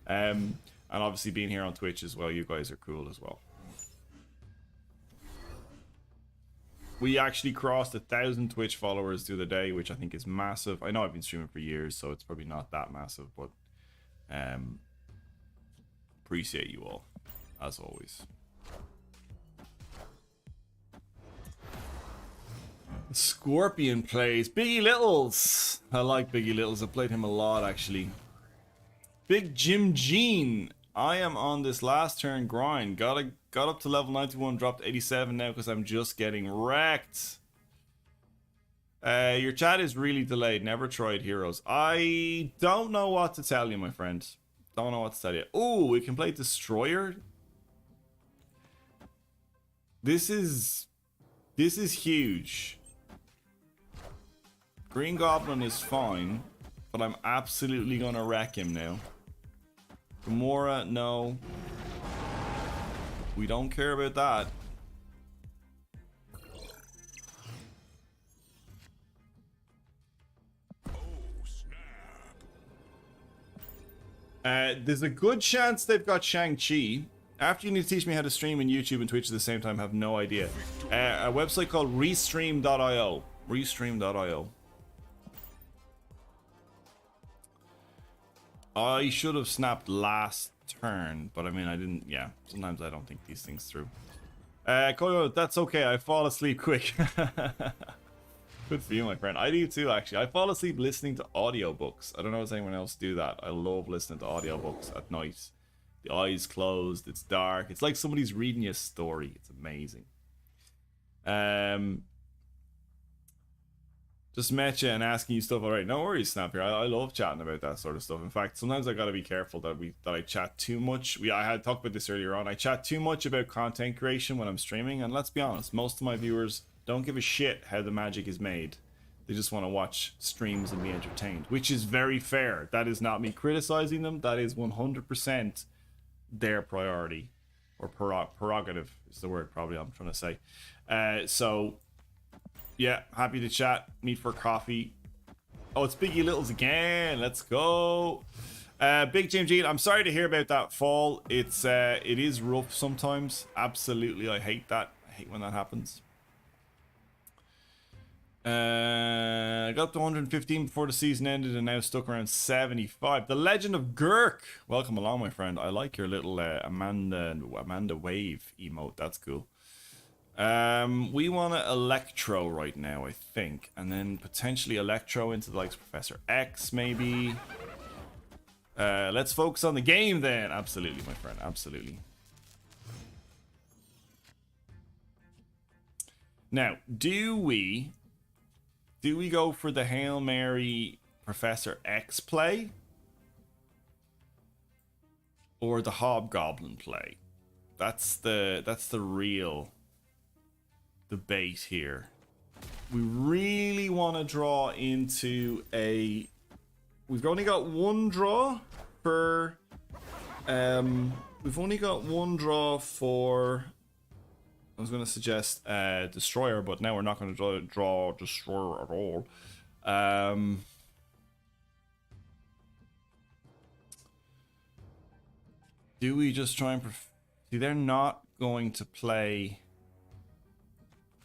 And obviously being here on Twitch as well. You guys are cool as well. We actually crossed 1,000 Twitch followers the other day, which I think is massive. I know I've been streaming for years, so it's probably not that massive, but appreciate you all, as always. Scorpion plays Biggie Littles. I like Biggie Littles. I played him a lot, actually. Big Jim Jean. I am on this last turn grind. Got up to level 91, dropped 87 now because I'm just getting wrecked. Your chat is really delayed. Never tried Heroes. I don't know what to tell you, my friend. Don't know what to tell you. Oh, we can play Destroyer. This is huge. Green Goblin is fine, but I'm absolutely gonna wreck him now. Gamora, no. We don't care about that. There's a good chance they've got Shang-Chi. After you need to teach me how to stream in YouTube and Twitch at the same time, I have no idea. A website called Restream.io. Restream.io. I should have snapped last turn, but I mean, I didn't. Yeah, sometimes I don't think these things through. Koyo, that's okay. I fall asleep quick. Good for you, my friend. I do too, actually. I fall asleep listening to audiobooks. I don't know if anyone else do that. I love listening to audiobooks at night. The eyes closed. It's dark. It's like somebody's reading you a story. It's amazing. Just met you and asking you stuff already. No worries, Snap here. I love chatting about that sort of stuff. In fact, sometimes I gotta be careful that I chat too much. I had talked about this earlier on. I chat too much about content creation when I'm streaming, and let's be honest, most of my viewers don't give a shit how the magic is made. They just want to watch streams and be entertained, which is very fair. That is not me criticizing them. That is 100% their priority, or prerogative is the word probably I'm trying to say. So yeah, happy to chat, meet for coffee. Oh, it's Biggie Littles again. Let's go. Big Jim Jean, I'm sorry to hear about that fall. It is rough sometimes. Absolutely, I hate that. I hate when that happens. I got up to 115 before the season ended and now stuck around 75. The Legend of Gurk. Welcome along, my friend. I like your little Amanda Wave emote. That's cool. We want to Electro right now, I think. And then potentially Electro into the likes of Professor X, maybe. Let's focus on the game then. Absolutely, my friend. Absolutely. Now, do we go for the Hail Mary Professor X play? Or the Hobgoblin play? That's the real debate here. We really want to draw into a... We've only got one draw for... We've only got one draw for... I was going to suggest Destroyer, but now we're not going to draw Destroyer at all. Do we just try and... See, they're not going to play...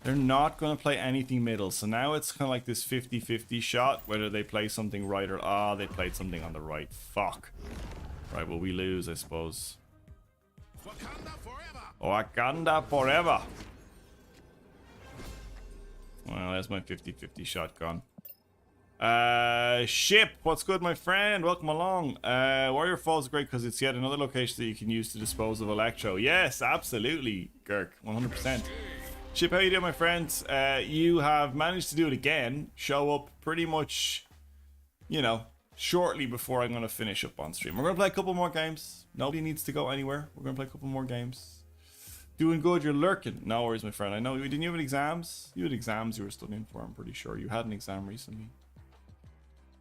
They're not going to play anything middle. So now it's kind of like this 50-50 shot. Whether they play something right or... Ah, they played something on the right. Fuck. Right, well, we lose, I suppose. Wakanda forever. Wakanda forever. Well, there's my 50-50 shot gone. Ship, what's good, my friend? Welcome along. Warrior Falls is great because it's yet another location that you can use to dispose of Electro. Yes, absolutely, Girk, 100%. Ship, how you doing, my friends? You have managed to do it again. Show up pretty much, you know, shortly before I'm going to finish up on stream. We're going to play a couple more games. Nobody needs to go anywhere. We're going to play a couple more games. Doing good, you're lurking. No worries, my friend. I know. Didn't you have exams? You had exams you were studying for, I'm pretty sure. You had an exam recently.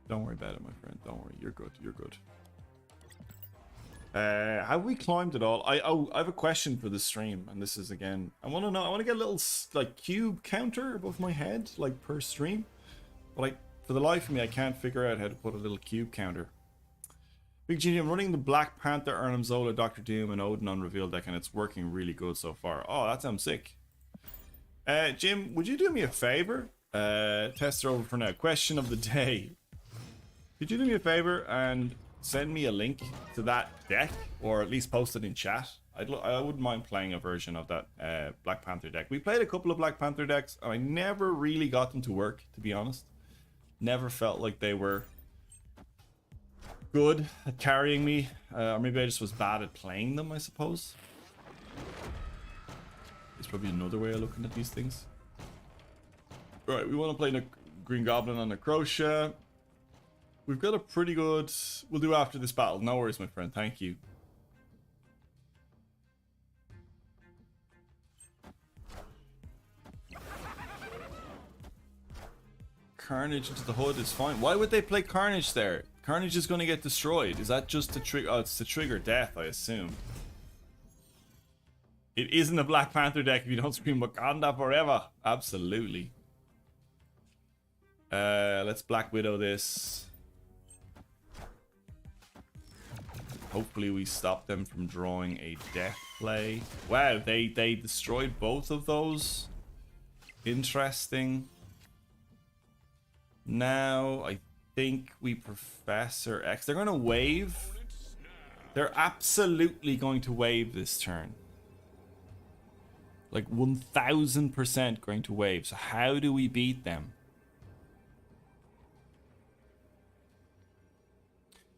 Don't worry about it, my friend. Don't worry. You're good. You're good. Have we climbed at all? I have a question for the stream, and this is again. I want to know. I want to get a little like cube counter above my head, like per stream. But like for the life of me, I can't figure out how to put a little cube counter. Big Genie, I'm running the Black Panther, Arnim Zola, Doctor Doom, and Odin on reveal deck, and it's working really good so far. Oh, that sounds sick. Jim, would you do me a favor? Tester over for now. Question of the day. Could you do me a favor and send me a link to that deck, or at least post it in chat? I wouldn't mind playing a version of that Black Panther deck. We played a couple of Black Panther decks, and I never really got them to work, to be honest. Never felt like they were good at carrying me, or maybe I just was bad at playing them, I suppose. It's probably another way of looking at these things. Alright, we want to play Green Goblin on Necrotia. We've got a pretty good... We'll do after this battle. No worries, my friend. Thank you. Carnage into the hood is fine. Why would they play Carnage there? Carnage is going to get destroyed. Is that just to trigger... Oh, it's to trigger death, I assume. It isn't a Black Panther deck if you don't scream Wakanda forever. Absolutely. Let's Black Widow this. Hopefully we stop them from drawing a death play. Wow, they destroyed both of those. Interesting. Now, I think we Professor X. They're going to wave. They're absolutely going to wave this turn. Like 1000% going to wave. So how do we beat them?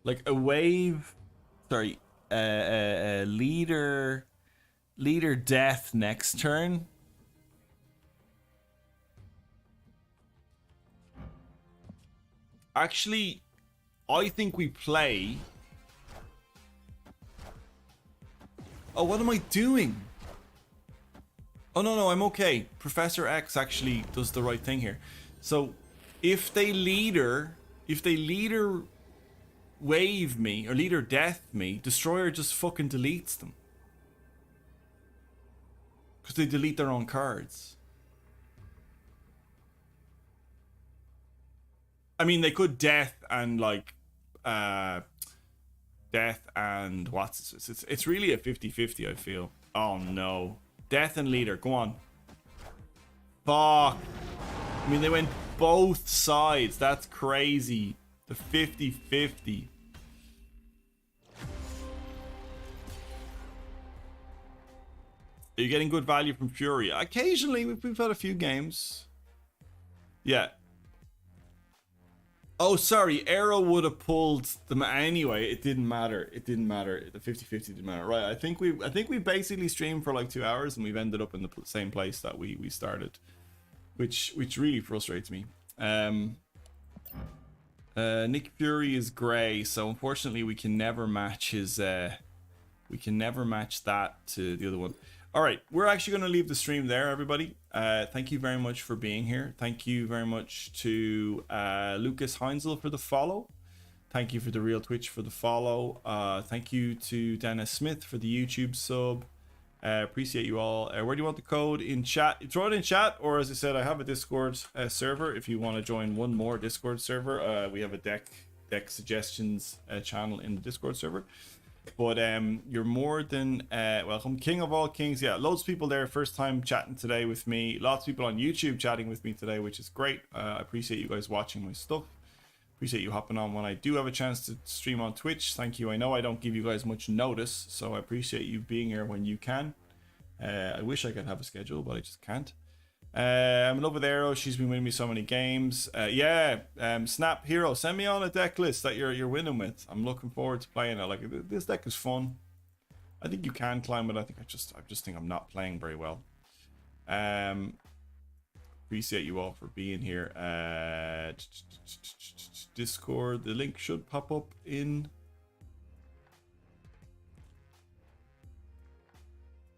Like a wave... Sorry, leader death next turn. Actually, I think we play... Oh, what am I doing? Oh, no, I'm okay. Professor X actually does the right thing here. So, if they leader wave me, or leader death me, Destroyer just fucking deletes them. Because they delete their own cards. I mean, they could death and like, death and what's it's really a 50-50, I feel. Oh no. Death and leader, go on. Fuck. I mean, they went both sides. That's crazy. The 50-50. Are you getting good value from Fury? Occasionally, we've had a few games. Yeah. Oh, sorry. Arrow would have pulled them anyway. It didn't matter. It didn't matter. The 50-50 didn't matter. Right. I think we basically streamed for like 2 hours and we've ended up in the same place that we started, which really frustrates me. Nick Fury is grey, so unfortunately we can never match his. We can never match that to the other one. All right, we're actually going to leave the stream there, everybody. Thank you very much for being here. Thank you very much to Lucas Heinzel for the follow. Thank you for the Real Twitch for the follow. Thank you to Dennis Smith for the YouTube sub. Appreciate you all. Where do you want the code? In chat? Throw it in chat, or as I said, I have a Discord server. If you want to join one more Discord server, we have a deck suggestions channel in the Discord server. But you're more than welcome. King of all kings. Yeah, loads of people there. First time chatting today with me. Lots of people on YouTube chatting with me today, which is great. I appreciate you guys watching my stuff. Appreciate you hopping on when I do have a chance to stream on Twitch. Thank you. I know I don't give you guys much notice, so I appreciate you being here when you can. I wish I could have a schedule, but I just can't. I'm in love with Arrow. She's been winning me so many games. Snap Hero, send me on a deck list that you're winning with. I'm looking forward to playing it. Like, this deck is fun. I think you can climb it. I just think I'm not playing very well. Appreciate you all for being here. Discord, the link should pop up in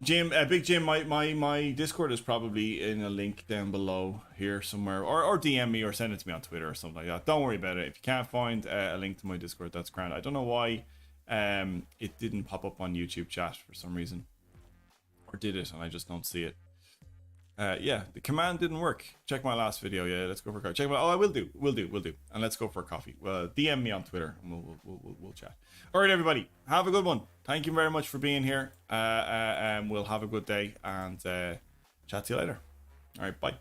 Jim, Big Jim. My Discord is probably in a link down below here somewhere, or DM me or send it to me on Twitter or something like that. Don't worry about it. If you can't find a link to my Discord, that's grand. I don't know why it didn't pop up on YouTube chat for some reason, or did it and I just don't see it. Yeah, the command didn't work. Check my last video. Yeah, let's go for a coffee. Check my. Oh, I will do. And let's go for a coffee. DM me on Twitter and we'll chat. All right, everybody, have a good one. Thank you very much for being here. We'll have a good day and chat to you later. All right, bye.